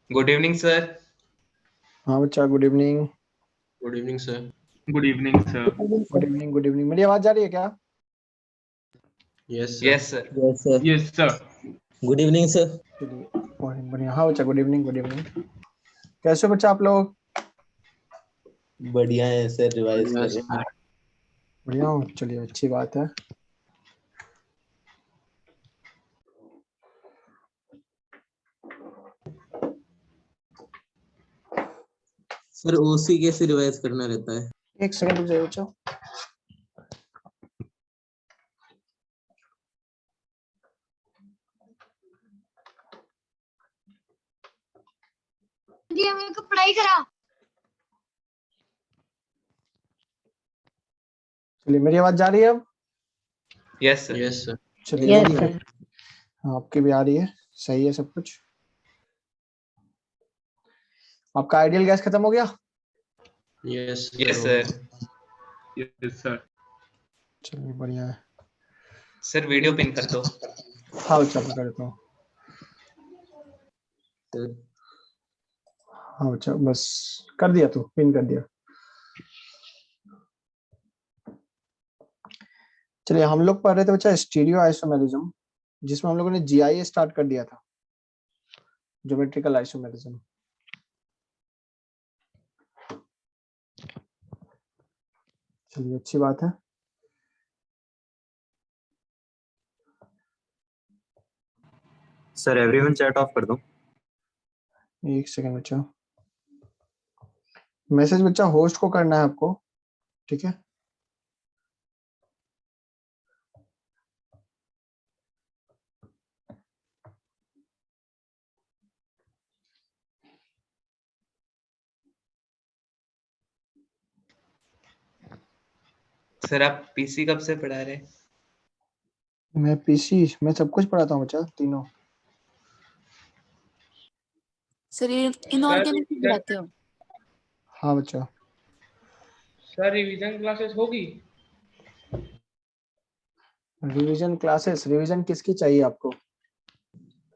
Good evening sir. हाँ बच्चा, good evening. Good evening sir. Good evening sir. Good evening, good evening. मेरी आवाज जा रही है क्या? Yes yes sir. Yes sir. Yes sir. Good evening sir. चलिए, बहुत बढ़िया। हाँ बच्चा, गुड इवनिंग, गुड इवनिंग। कैसे हो बच्चा आप लोग? बढ़िया है सर, रिवाइज कर रहे हैं। बढ़िया हो, चलिए अच्छी बात है। सर ओसी कैसे रिवाइज करना रहता है? एक सेकंड रुक जाइए बच्चा। जी मेरे को पढ़ाई करा। चलिए, मेरी आवाज जा रही है अब? Yes sir. Yes sir. चलिए, Yes, बढ़िया है। हाँ, आपकी भी आ रही है। सही है सब कुछ। आपका आइडियल गैस खत्म हो गया? Yes yes sir. Yes sir. चलिए, बढ़िया है। सर वीडियो पिन कर दो। हाँ बच्चा, मैं कर देता हूँ। सर हाँ बच्चा, बस कर दिया, तू पिन कर दिया। चलिए, हम लोग पढ़ रहे थे बच्चा स्टीरियो आइसोमेरिज्म, जिसमें हम लोगों ने जीआई स्टार्ट कर दिया था, ज्योमेट्रिकल आइसोमेरिज्म। चलिए, अच्छी बात है। सर एवरीवन चैट ऑफ कर दो। एक सेकंड बच्चा। मैसेज बच्चा होस्ट को करना है आपको, ठीक है? सर आप पीसी कब से पढ़ा रहे हैं? मैं पीसी मैं सब कुछ पढ़ाता हूँ बच्चा, तीनों। सर इनऑर्गेनिक पढ़ाते हो? हाँ बच्चा। सर रिवीजन क्लासेस होगी? रिवीजन क्लासेस, रिवीजन किसकी चाहिए आपको? Sir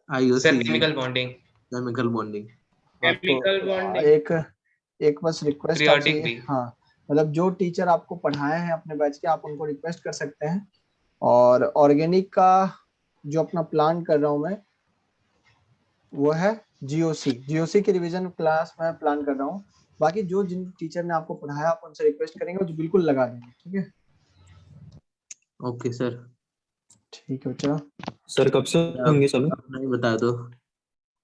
IOC chemical bonding. Chemical bonding. हाँ, तो केमिकल बॉन्डिंग। एक बस रिक्वेस्ट पीरियोडिक आपसे। भी। हाँ, मतलब जो टीचर आपको पढ़ाए हैं अपने बैच के, आप उनको रिक्वेस्ट कर सकते हैं। और ऑर्गेनिक का जो अपना प्लान कर रहा हूँ मैं, वो है जीओसी की रिवीजन क्लास मैं प्लान कर रहा हूँ। बाकी जो जिन टीचर ने आपको पढ़ाया, आप उनसे रिक्वेस्ट करेंगे तो बिल्कुल लगा देंगे, ठीक है? Okay sir. ठीक है बच्चा। सर कब से होंगे चालू? अपना ही बता दो।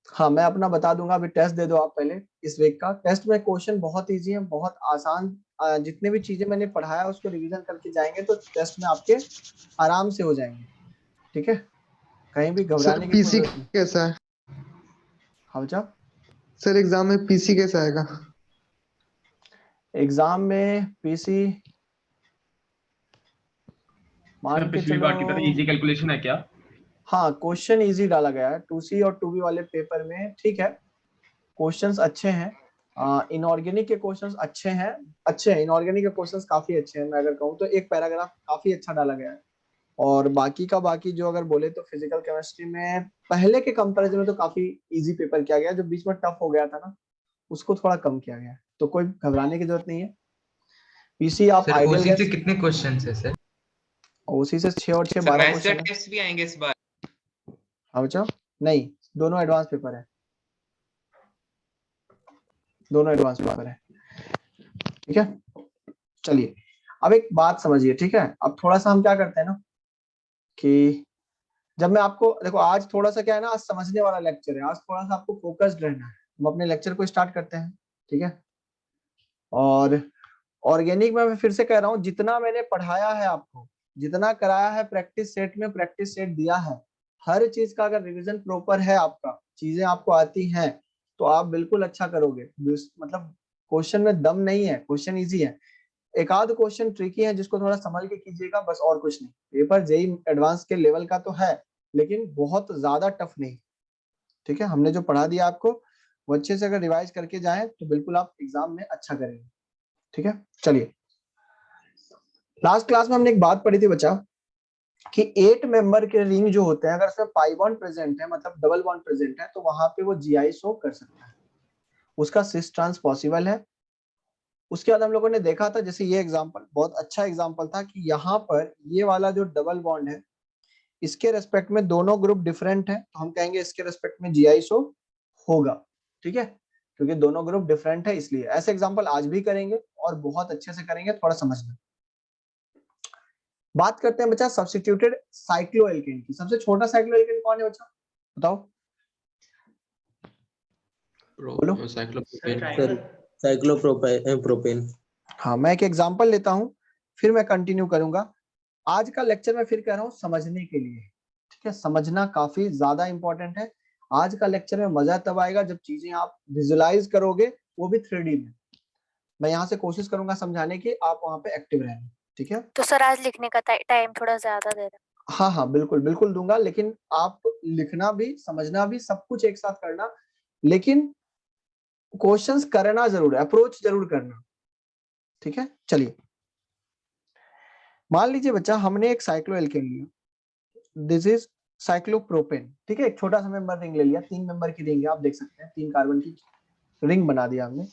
हाँ, मैं अपना बता दूंगा। अभी टेस्ट दे दो आप पहले। इस वीक का टेस्ट में क्वेश्चन बहुत इजी है, बहुत आसान। जितने भी चीजें मैंने पढ़ाया उसको रिवीजन करके जाएंगे तो टेस्ट में आपके आराम से हो जाएंगे, ठीक है? कहीं भी घबराने की कोई पीसी जरूरत नहीं। कैसा है हाँ बच्चा। सर? एग्जाम में पीसी कैसा आएगा? एग्जाम में पीसी मान सर के पिछली चलो। बार की तरह इजी कैलकुलेशन है क्या? हाँ, क्वेश्चन इजी डाला गया है 2C और 2B वाले पेपर में, ठीक है? क्वेश्चंस अच्छे हैं। इनऑर्गेनिक के क्वेश्चंस अच्छे हैं। इनऑर्गेनिक के क्वेश्चंस काफी अच्छे हैं। मैं अगर कहूँ तो एक पैराग्राफ काफी अच्छा डाला गया है। और बाकी जो अगर बोले तो फिजिकल केमिस्ट्री में पहले के कंपैरिजन में तो काफी इजी पेपर किया गया है। जो बीच में टफ हो गया था ना, उसको थोड़ा कम किया गया है, तो कोई घबराने की जरूरत नहीं है। पीसी आप सर आइडियल ओसी से गैस। कितने क्वेश्चंस है सर? ओसी से 6 और 6 सर 12 मैथ्स का क्वेश्चन है। टेस्ट भी आएंगे इस बार? हाँ बच्चा, नहीं, दोनों एडवांस पेपर है। दोनों एडवांस पेपर है, ठीक है? चलिए, अब एक बात समझिए, ठीक है? अब थोड़ा सा हम क्या करते हैं ना कि जब मैं आपको देखो, आज थोड़ा सा क्या है ना, आज समझने वाला लेक्चर है, आज थोड़ा सा आपको फोकस्ड रहना है। हम अपने लेक्चर को स्टार्ट करते हैं, ठीक है। और ऑर्गेनिक में मैं फिर से कह रहा हूँ, जितना मैंने पढ़ाया है आपको, जितना कराया है प्रैक्टिस सेट में, प्रैक्टिस सेट दिया है, हर चीज का अगर रिवीजन प्रॉपर है, आपका चीजें आपको आती हैं, तो आप बिल्कुल अच्छा करोगे। मतलब क्वेश्चन में दम नहीं है, क्वेश्चन इजी है। एक आध क्वेश्चन ट्रिकी है जिसको थोड़ा संभल के कीजिएगा, बस और कुछ नहीं। पेपर जेई एडवांस के लेवल का तो है, लेकिन बहुत ज्यादा टफ नहीं, ठीक है। हमने जो पढ़ा दिया आपको, वो अच्छे से अगर रिवाइज करके जाएं तो बिल्कुल आप एग्जाम में अच्छा करेंगे, ठीक है। चलिए, लास्ट क्लास में हमने एक बात पढ़ी थी बच्चा, कि 8 मेंबर के रिंग जो होते हैं, अगर उसमें पाई बॉन्ड प्रेजेंट है, मतलब डबल बॉन्ड प्रेजेंट है, तो वहां पे वो जीआई शो कर सकता है, उसका सिस ट्रांस पॉसिबल है। उसके बाद हम लोगों ने देखा था, जैसे ये एग्जांपल बहुत अच्छा एग्जांपल था, कि यहाँ पर ये वाला जो डबल बॉन्ड है, इसके रेस्पेक्ट में दोनों ग्रुप डिफरेंट है, तो हम कहेंगे इसके रेस्पेक्ट में जीआई शो होगा, ठीक है, क्योंकि दोनों ग्रुप डिफरेंट है इसलिए। ऐसे एग्जांपल आज भी करेंगे और बहुत अच्छे से करेंगे, थोड़ा समझना। बात करते हैं बच्चा सब्स्टिट्यूटेड साइक्लोएल्केन की। सबसे छोटा साइक्लोएल्केन कौन है बच्चा, बताओ, बोलो। Sir cyclopropane. हाँ, मैं एक एग्जांपल लेता हूँ, फिर मैं कंटिन्यू करूंगा। आज का लेक्चर मैं फिर कह रहा हूँ समझने के लिए, ठीक है। समझना काफी ज्यादा इंपॉर्टेंट है। आज का लेक्चर में मजा तब आएगा जब चीजें आप विजुलाइज करोगे, वो भी 3D में। मैं यहाँ से कोशिश करूंगा समझाने की, आप वहाँ पे एक्टिव रहना, ठीक है। तो सर आज लिखने का टाइम थोड़ा ज्यादा दे रहा। हाँ हाँ, बिल्कुल बिल्कुल दूंगा, लेकिन आप लिखना भी समझना भी सब कुछ एक साथ करना, लेकिन क्वेश्चंस करना जरूर है, अप्रोच जरूर करना, ठीक है। चलिए, मान लीजिए बच्चा, हमने एक साइक्लोएल्केन लिया, दिस इज साइक्लोप्रोपेन, ठीक है। एक छोटा सा मेंबर रिंग ले लिया, 3 मेंबर की रिंग है, आप देख सकते हैं 3 कार्बन की रिंग बना दिया हमने।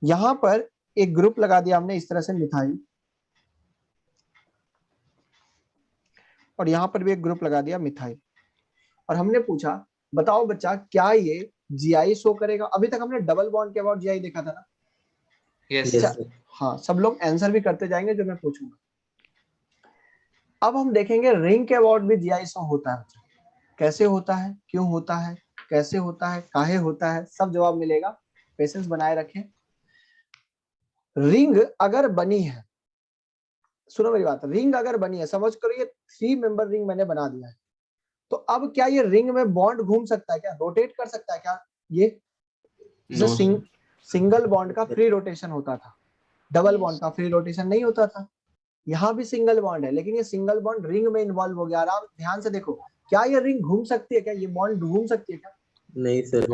यहां पर एक ग्रुप लगा दिया हमने इस तरह से, मिथाइल, और यहां पर भी एक ग्रुप लगा दिया, मिथाइल। और हमने पूछा, बताओ बच्चा, क्या ये जीआई शो करेगा? अभी तक हमने डबल बॉन्ड के अबाउट जीआई देखा था ना। यस यस अच्छा, सर। हाँ, सब लोग आंसर भी करते जाएंगे जो मैं पूछूंगा। अब हम देखेंगे रिंग के अबाउट भी जीआई शो होता है बच्चा, कैसे होता है, क्यों होता है, कैसे होता है, काहे होता है, सब जवाब मिलेगा। पेशेंस बनाए रखें। रिंग अगर बनी है, सुनो मेरी बात, रिंग अगर बनी है, समझ करो ये 3 मेंबर रिंग मैंने बना दिया है, तो अब क्या ये रिंग में बॉन्ड घूम सकता है क्या, रोटेट कर सकता है क्या? ये जैसे सिंगल बॉन्ड का फ्री रोटेशन होता था, डबल बॉन्ड का फ्री रोटेशन नहीं होता था। यहाँ भी सिंगल बॉन्ड है, लेकिन ये सिंगल बॉन्ड रिंग में इन्वॉल्व हो गया। आराम ध्यान से देखो, क्या ये रिंग घूम सकती है क्या, ये बॉन्ड घूम सकती है क्या? नहीं सर।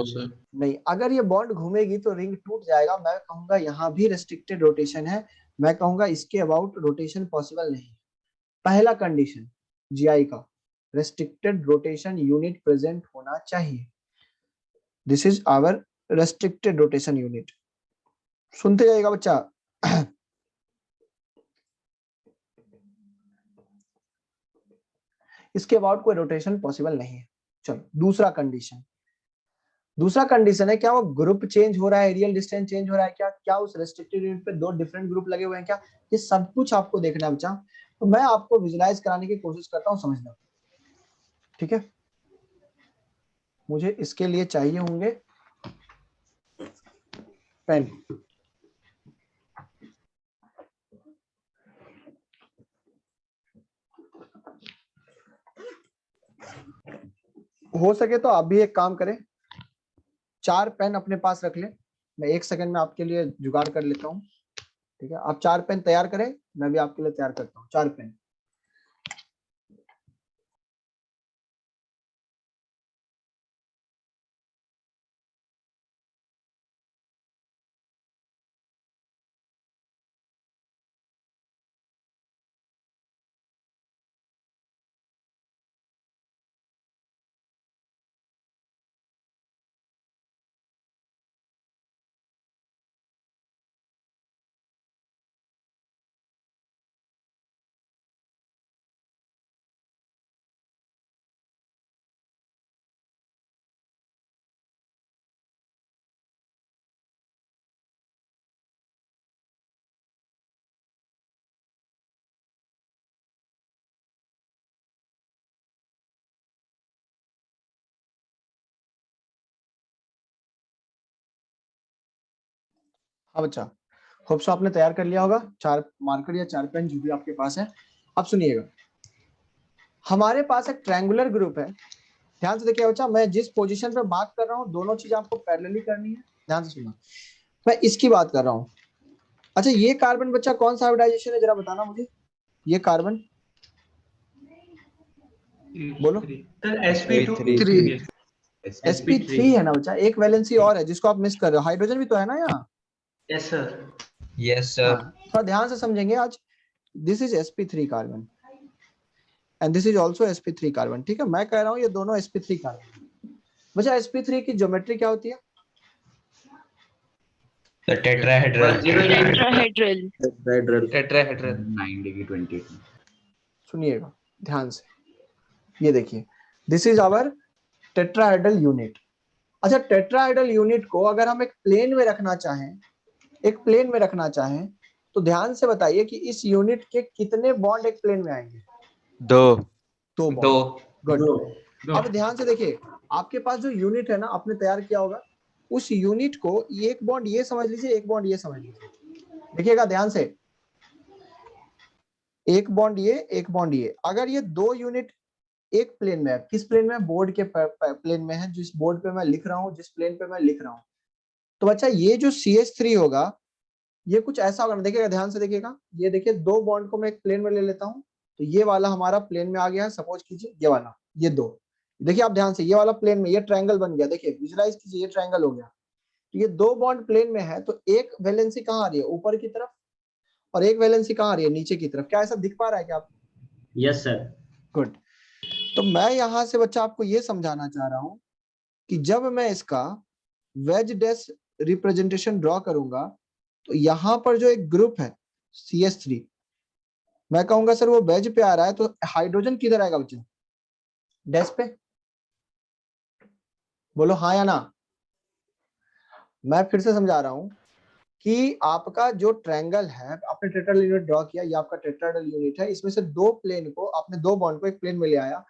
नहीं। अगर ये बॉन्ड घूमेगी तो रिंग टूट जाएगा। मैं कहूंगा यहाँ भी रेस्ट्रिक्टेड रोटेशन है, मैं कहूंगा इसके अबाउट रोटेशन पॉसिबल नहीं। पहला कंडीशन जीआई का, रेस्ट्रिक्टेड रोटेशन यूनिट प्रेजेंट होना चाहिए। This is our restricted rotation unit. सुनते जाइएगा बच्चा। इसके अबाउट कोई रोटेशन पॉसिबल नहीं है। चलो, दूसरा कंडीशन है, क्या वो ग्रुप चेंज हो रहा है, एरियल डिस्टेंस चेंज हो रहा है क्या, क्या उस रेस्ट्रिक्टेड यूनिट पे 2 डिफरेंट ग्रुप लगे हुए हैं क्या, ये सब कुछ आपको देखना है बच्चा। तो मैं आपको विजुलाइज कराने की कोशिश करता हूँ, समझना, ठीक है। मुझे इसके लिए चाहिए होंगे पेन। हो सके तो आप भी एक काम करें, 4 पेन अपने पास रख लें। मैं 1 सेकंड में आपके लिए जुगाड़ कर लेता हूँ, ठीक है। आप 4 पेन तैयार करें, मैं भी आपके लिए तैयार करता हूँ 4 पेन। हाँ बच्चा, होप सो आपने तैयार कर लिया होगा 4 मार्कर या 4 पेन जो भी आपके पास है। अब सुनिएगा, हमारे पास एक ट्रायंगुलर ग्रुप है। ध्यान से देखिए बच्चा, मैं जिस पोजीशन पे बात कर रहा हूँ दोनों चीज आपको पैरेलली करनी है। ध्यान से सुनना, मैं इसकी बात कर रहा हूँ। अच्छा, ये कार्बन बच्चा कौन सा हाइब्रिडाइजेशन है, जरा बताना मुझे। ये कार्बन बोलो। सर sp2 3 sp3 है ना बच्चा, एक वैलेंसी और है जिसको आप मिस कर रहे हो, हाइड्रोजन भी तो है ना यहाँ। Yes sir. यस हाँ, सर। थोड़ा ध्यान से समझेंगे आज। This is sp3 carbon and this is also sp3 carbon. ठीक है, मैं कह रहा हूँ ये दोनों sp3 कार्बन। बच्चा sp3 की ज्योमेट्री क्या होती है? टेट्राहेड्रल। टेट्राहेड्रल। टेट्राहेड्रल। 9 सुनिएगा ध्यान से, ये देखिए, this is our tetrahedral unit. अच्छा, टेट्राहेड्रल यूनिट को अगर हम एक प्लेन में रखना चाहें, एक प्लेन में रखना चाहें, तो ध्यान से बताइए कि इस यूनिट के कितने बॉन्ड एक प्लेन में आएंगे? 2 दो दो। बॉन्ड। गुड। अब ध्यान से देखिए, आपके पास जो यूनिट है ना, आपने तैयार किया होगा, उस यूनिट को एक बॉन्ड ये समझ लीजिए, एक बॉन्ड ये समझ लीजिए। देखिएगा ध्यान से, एक बॉन्ड ये, एक बॉन्ड ये। अगर ये दो यूनिट एक प्लेन में है, किस प्लेन में? बोर्ड के प्लेन में है, जिस बोर्ड पे मैं लिख रहा हूँ, जिस प्लेन पे मैं लिख रहा हूँ। तो बच्चा ये जो CH3 होगा, ये कुछ ऐसा होगा। देखिएगा ध्यान से देखिएगा, ये देखिए दो बॉन्ड को मैं एक प्लेन में ले लेता हूँ, तो ये वाला हमारा प्लेन में आ गया है। सपोज कीजिए ये वाला, ये दो, देखिए आप ध्यान से, ये वाला प्लेन में, ये ट्रायंगल बन गया। देखिए विजुलाइज कीजिए, ये ट्रायंगल हो गया। तो ये दो बॉन्ड प्लेन में है, तो एक वैलेंसी कहाँ आ रही है? ऊपर की तरफ। और एक वैलेंसी कहाँ आ रही है? नीचे की तरफ। क्या ऐसा दिख पा रहा है क्या आपको? Yes sir. गुड। तो मैं यहां से बच्चा आपको ये समझाना चाह रहा हूं कि जब मैं इसका वेज डैश रिप्रेजेंटेशन ड्रॉ करूंगा, तो यहां पर जो एक ग्रुप है CH3, मैं कहूंगा सर वो वेज पे आ रहा है, तो हाइड्रोजन किधर आएगा बच्चा? डैश पे। बोलो हाँ या ना। मैं फिर से समझा रहा हूं कि आपका जो ट्रायंगल है, आपने टेट्राहेड्रल यूनिट ड्रॉ किया, ये आपका टेट्राहेड्रल यूनिट है। इसमें से दो प्लेन को आपने, दो बॉन्ड को एक प्लेन में ले आया,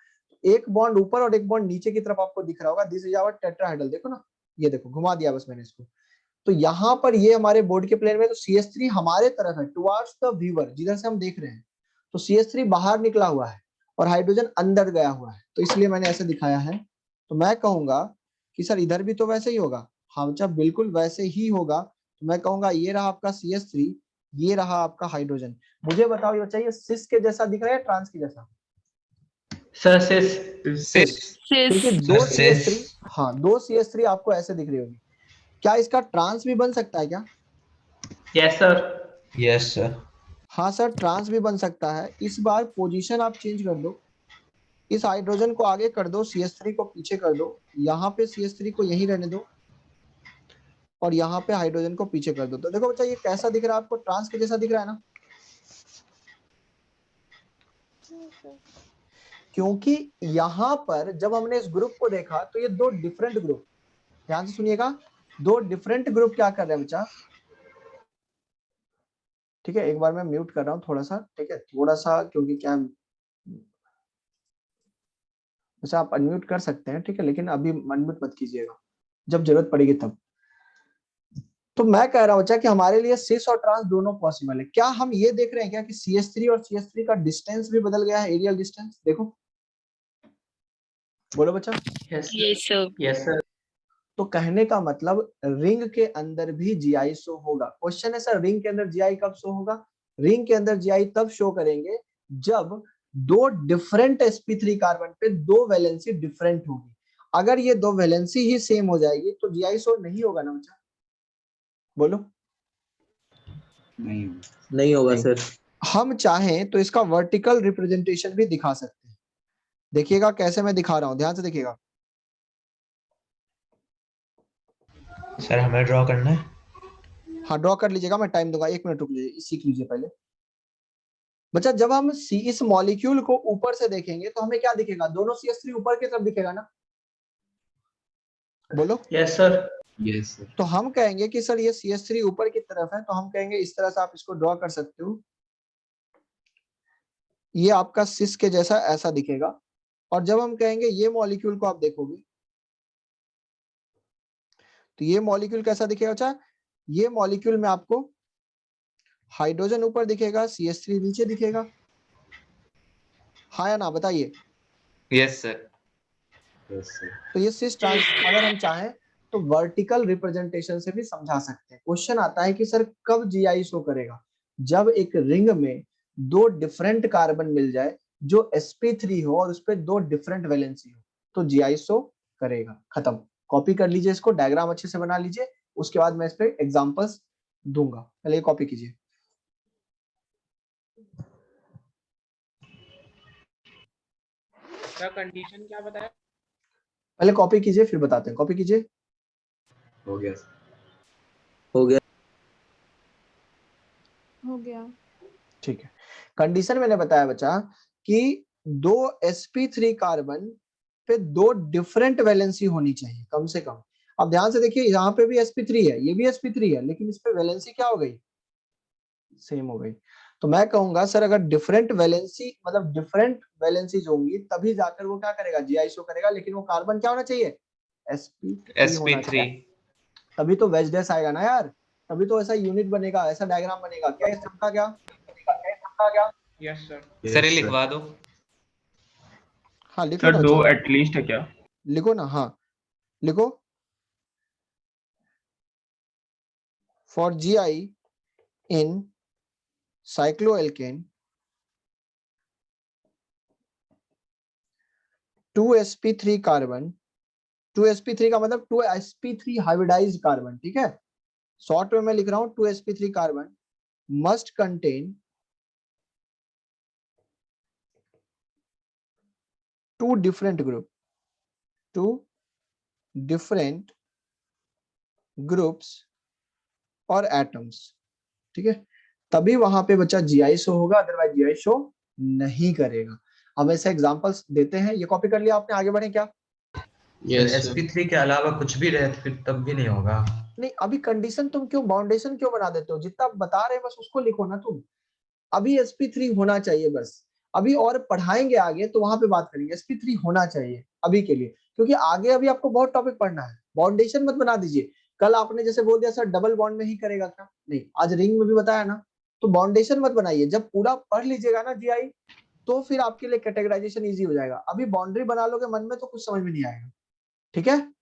एक बॉन्ड ऊपर और एक बॉन्ड नीचे की तरफ आपको दिख रहा होगा। This is our tetrahedral. देखो ना, ये देखो, घुमा दिया बस मैंने इसको। तो यहाँ पर ये हमारे बोर्ड के प्लेन में, तो CH3 हमारे तरफ है, टुवर्ड्स द व्यूअर, जिधर से हम देख रहे हैं। तो CH3 बाहर निकला हुआ है और हाइड्रोजन अंदर गया हुआ है, तो इसलिए मैंने ऐसे दिखाया है। तो मैं कहूंगा कि सर इधर भी तो वैसे ही होगा। हाँ बच्चा, बिल्कुल वैसे ही होगा। तो मैं कहूंगा ये रहा आपका CH3, ये रहा आपका हाइड्रोजन। मुझे बताओ ये बच्चा, ये सिस के जैसा दिख रहा है या ट्रांस के जैसा? सर सिस। सिस। क्योंकि सिस। दो सिस। CH3, हाँ दो CH3 आपको ऐसे दिख रही होगी। क्या इसका ट्रांस भी बन सकता है क्या? Yes sir. Yes sir. हाँ सर, ट्रांस भी बन सकता है। इस बार पोजीशन आप चेंज कर दो, इस हाइड्रोजन को आगे कर दो, CH3 को पीछे कर दो, यहाँ पे CH3 को यहीं रहने दो, और यहाँ पे हाइड्रोजन को पीछे कर दो। तो देखो बच्चा, ये कैसा दिख रहा है आपको? ट्रांस के जैसा दिख रहा है ना? क्योंकि यहाँ पर जब हमने इस ग्रुप को देखा, तो ये दो डिफरेंट ग्रुप, ध्यान से सुनिएगा, दो डिफरेंट ग्रुप क्या कर रहे हैं बच्चा? ठीक है, एक बार मैं म्यूट कर रहा हूँ थोड़ा सा, ठीक है, थोड़ा सा, क्योंकि क्या, वैसे आप अनम्यूट कर सकते हैं, ठीक है, लेकिन अभी अनम्यूट मत कीजिएगा, जब जरूरत पड़ेगी तब। तो मैं कह रहा हूँ बच्चा कि हमारे लिए सिस और ट्रांस दोनों पॉसिबल है। क्या हम ये देख रहे हैं क्या कि CH3 और CH3 का डिस्टेंस भी बदल गया है, एरियल डिस्टेंस? देखो, बोलो बच्चा। Yes yes sir. Yes sir. तो कहने का मतलब रिंग के अंदर भी GI शो होगा। क्वेश्चन है सर, रिंग के अंदर GI कब शो होगा? रिंग के अंदर GI तब शो करेंगे जब दो डिफरेंट sp3 कार्बन पे दो वैलेंसी डिफरेंट होगी। अगर ये दो वैलेंसी ही सेम हो जाएगी तो GI शो नहीं होगा ना बच्चा? बोलो। नहीं होगा सर। हम चाहें तो इसका वर्टिकल रिप्रेजेंटेशन भी दिखा सकते हैं। देखिएगा कैसे मैं दिखा रहा हूं, ध्यान से देखिएगा। सर हमें ड्रॉ करना है। हाँ ड्रॉ कर लीजिएगा, मैं टाइम दूंगा, 1 मिनट रुक लीजिए, सीख लीजिए पहले। बच्चा, जब हम इस मॉलिक्यूल को ऊपर से देखेंगे तो हमें क्या दिखेगा? दोनों CH3 ऊपर की तरफ दिखेगा ना? बोलो। Yes sir. Yes sir. तो हम कहेंगे कि सर ये CH3 ऊपर की तरफ है, तो हम कहेंगे इस तरह से आप इसको ड्रॉ कर सकते हो, ये आपका सिस के जैसा ऐसा दिखेगा। और जब हम कहेंगे ये मॉलिक्यूल को आप देखोगे, तो ये मॉलिक्यूल कैसा दिखेगा बच्चा? ये मॉलिक्यूल में आपको हाइड्रोजन ऊपर दिखेगा, CH3 नीचे दिखेगा, हाँ या ना बताइए। Yes sir. तो ये सिस ट्रांस अगर हम चाहें तो वर्टिकल रिप्रेजेंटेशन से भी समझा सकते हैं। क्वेश्चन आता है कि सर कब GI शो करेगा? जब एक रिंग में दो डिफरेंट कार्बन मिल जाए जो sp3 हो और उस पे दो डिफरेंट वैलेंसी हो तो GI शो करेगा। खत्म। कॉपी कर लीजिए इसको, डायग्राम अच्छे से बना लीजिए, उसके बाद मैं इस पे एग्जांपल्स दूंगा। पहले कॉपी कीजिए। सर कंडीशन क्या बताया? पहले कॉपी कीजिए फिर बताते हैं। कॉपी कीजिए। हो गया हो गया। ठीक है। कंडीशन मैंने बताया बच्चा कि दो sp3 कार्बन पे दो डिफरेंट वैलेंसी होनी चाहिए कम से कम। अब ध्यान से देखिए, यहाँ पे भी sp3 है, ये भी sp3 है, लेकिन इस पे वैलेंसी क्या हो गई? सेम हो गई। तो मैं कहूंगा सर अगर डिफरेंट वैलेंसी मतलब डिफरेंट वैलेंसीज होंगी तभी जाकर वो क्या करेगा? GI शो करेगा। लेकिन वो कार्बन क्या होना चाहिए? sp3 होना sp3 चाहिए। तभी तो वेजडेस आएगा ना यार, तभी तो ऐसा यूनिट बनेगा, ऐसा डायग्राम बनेगा। क्या ये सबका क्या? Yes sir. सर ये लिखवा दो। हाँ लिखो सर ना दो बच्चा, एटलीस्ट है क्या? लिखो ना। हाँ लिखो। For GI in cycloalkane 2sp3 carbon, 2sp3 का मतलब 2sp3 हाइब्रिडाइज्ड कार्बन, ठीक है। शॉर्ट में मैं लिख रहा हूं 2sp3 carbon must contain two different groups और एटम्स, ठीक है। तभी वहां पे बच्चा GI शो होगा, अदरवाइज GI शो नहीं करेगा। अब ऐसे एग्जांपल्स देते हैं। ये कॉपी कर लिया आपने, आगे बढ़े क्या? sp3 के अलावा कुछ भी रहे तो फिर तब भी नहीं होगा। नहीं, अभी कंडीशन तुम क्यों बाउंडेशन क्यों बना देते हो? जितना बता रहे हैं बस उसको लिखो ना तुम। अभी sp3 होना चाहिए बस। अभी और पढ़ाएंगे आगे तो वहां पे बात करेंगे। sp3 होना चाहिए अभी के लिए, क्योंकि आगे अभी आपको बहुत टॉपिक पढ़ना है। बाउंडेशन मत बना दीजिए। कल आपने जैसे बोल दिया सर डबल बॉन्ड में ही करेगा क्या? नहीं, आज रिंग में भी बताया ना। तो बाउंडेशन मत बनाइए। जब पूरा पढ़ लीजिएगा ना GI तो फिर आपके लिए कैटेगराइजेशन इजी हो जाएगा। अभी बाउंड्री बना लोगे मन में तो कुछ समझ में नहीं आएगा, ठीक है।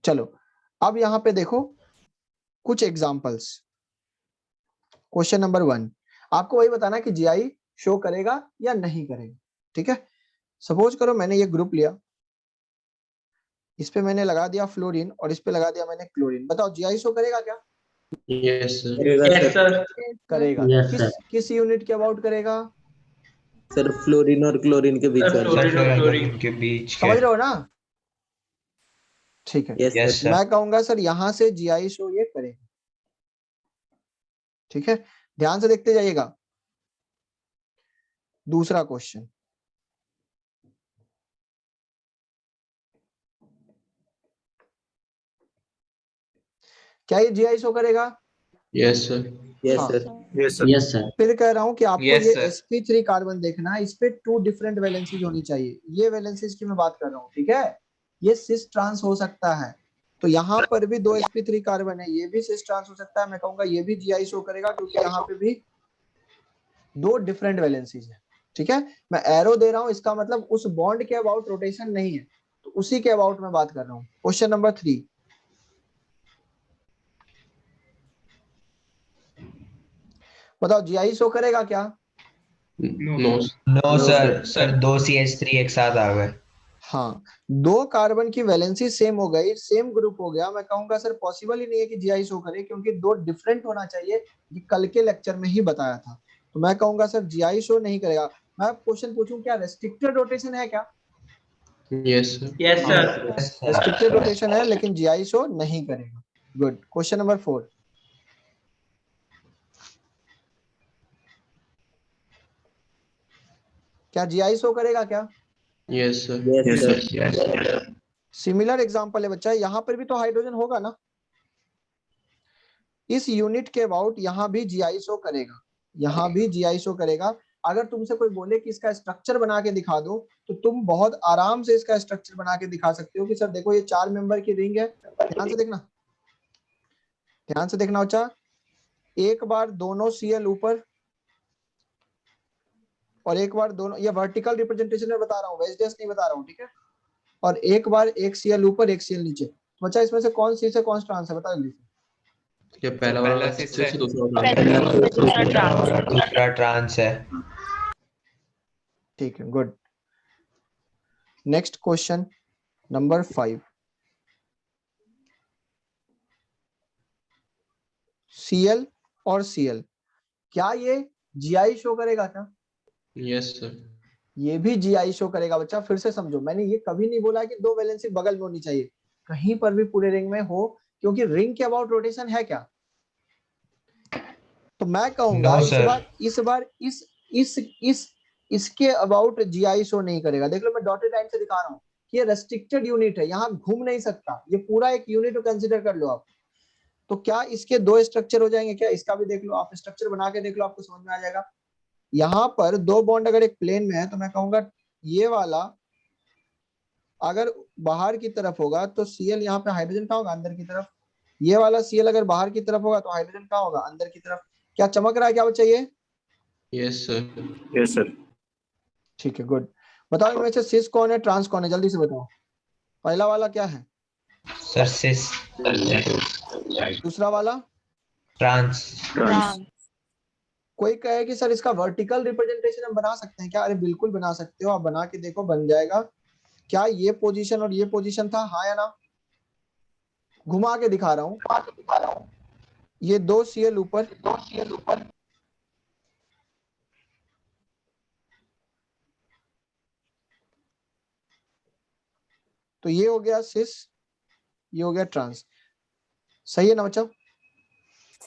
चलो अब यहाँ पे देखो कुछ एग्जांपल्स। क्वेश्चन नंबर 1, आपको वही बताना है कि GI शो करेगा या नहीं करेगा, ठीक है। सपोज करो मैंने ये ग्रुप लिया, इस पे मैंने लगा दिया फ्लोरीन और इस पे लगा दिया मैंने क्लोरीन। बताओ GI शो करेगा क्या? Yes sir. Yes sir. करेगा। Yes, किस यूनिट के अबाउट करेगा? सर फ्लोरीन और क्लोरीन के बीच वाला। फ्लोरीन और क्लोरीन। उनके बीच समझ के। रहे हो ना? ठीक है। Yes yes sir. सर। मैं कहूंगा सर यहां से GI शो ये करेगा, ठीक है। ध्यान से देखते जाइएगा। दूसरा क्वेश्चन, क्या ये GI शो करेगा? Yes sir. यस हाँ। सर। Yes sir. फिर कह रहा हूं कि आपको Yes, ये sir. sp3 कार्बन देखना है, इस पे टू डिफरेंट वैलेंसीज होनी चाहिए। ये वैलेंसीज की मैं बात कर रहा हूँ, ठीक है। ये सिस ट्रांस हो सकता है, तो यहाँ पर भी दो sp3 कार्बन है, ये भी सिस ट्रांस हो सकता है। मैं कहूंगा ये भी GI शो करेगा क्योंकि यहाँ पे भी दो डिफरेंट वैलेंसीज है, ठीक है। मैं एरो दे रहा हूँ, इसका मतलब उस बॉन्ड के अबाउट रोटेशन नहीं है, तो उसी के अबाउट में बात कर रहा हूँ। क्वेश्चन नंबर 3, बताओ GI शो करेगा क्या? नो नो सर 2 CH3 एक साथ आ गए। हाँ, दो कार्बन की वैलेंसी सेम हो गई, सेम ग्रुप हो गया। मैं कहूंगा सर पॉसिबल ही नहीं है कि GI शो करे, क्योंकि दो डिफरेंट होना चाहिए। ये कल के लेक्चर में ही बताया था। तो मैं कहूंगा सर GI शो नहीं करेगा। मैं क्वेश्चन पूछूं, क्या रेस्ट्रिक्टेड रोटेशन है क्या? Yes sir. Yes sir. Restricted rotation है लेकिन GI शो नहीं करेगा। गुड। क्वेश्चन नंबर 4, क्या GI शो करेगा क्या? Yes sir. सिमिलर एग्जांपल है बच्चा, यहाँ पर भी तो हाइड्रोजन होगा ना। इस यूनिट के अबाउट यहाँ भी GI शो करेगा, यहाँ भी GI शो करेगा। अगर तुमसे कोई बोले कि इसका स्ट्रक्चर बना के दिखा दो, तो तुम बहुत आराम से इसका स्ट्रक्चर बना के दिखा सकते हो कि सर देखो ये 4 मेंबर की रिंग है। ध्यान से देखना, ध्यान से देखना बच्चा, एक बार दोनों Cl ऊपर और एक बार दोनों, ये वर्टिकल रिप्रेजेंटेशन में बता रहा हूँ, वेजडेस नहीं बता रहा हूँ, ठीक है। और एक बार एक Cl ऊपर एक Cl नीचे। बच्चा इसमें से कौन सी से कौन सा ट्रांस है, बता जल्दी से। ये पहला वाला cis cis है। दूसरा ट्रांस है। ठीक है, good. Next question number 5। Cl और Cl, क्या ये GI शो करेगा क्या? Yes sir. ये भी GI शो करेगा बच्चा। फिर से समझो, मैंने ये कभी नहीं बोला कि दो वैलेंसी बगल में होनी चाहिए, कहीं पर भी पूरे रिंग में हो, क्योंकि रिंग के अबाउट रोटेशन है क्या? तो मैं कहूंगा इसके अबाउट GI शो नहीं करेगा। देख लो, मैं डॉटेड लाइन से दिखा रहा हूँ कि ये रेस्ट्रिक्टेड यूनिट है, यहाँ घूम नहीं सकता, ये पूरा एक यूनिट कंसिडर कर लो आप। तो क्या इसके दो स्ट्रक्चर हो जाएंगे क्या? इसका भी देख लो आप, स्ट्रक्चर बना के देख लो, आपको समझ में आ जाएगा। यहाँ पर दो बॉन्ड अगर एक प्लेन में है तो मैं कहूंगा ये वाला अगर बाहर की तरफ होगा तो Cl यहाँ पे हाइड्रोजन कहाँ होगा? अंदर की तरफ। ये वाला Cl अगर बाहर की तरफ होगा तो हाइड्रोजन कहाँ होगा? अंदर की तरफ। क्या चमक रहा है क्या बच्चा ये? Yes sir. Yes sir. ठीक है, गुड। बताओ इनमें से सिस कौन है, ट्रांस कौन है, जल्दी से बताओ। पहला वाला क्या है? सर सिस। दूसरा वाला ट्रांस। कोई कहे कि सर इसका वर्टिकल रिप्रेजेंटेशन हम बना सकते हैं क्या? अरे बिल्कुल बना सकते हो, आप बना के देखो, बन जाएगा। क्या ये पोजीशन और ये पोजीशन था, हाँ या ना? घुमा के दिखा रहा हूं, ये दो Cl ऊपर, तो ये हो गया सिस, ये हो गया ट्रांस। सही है ना बच्चा?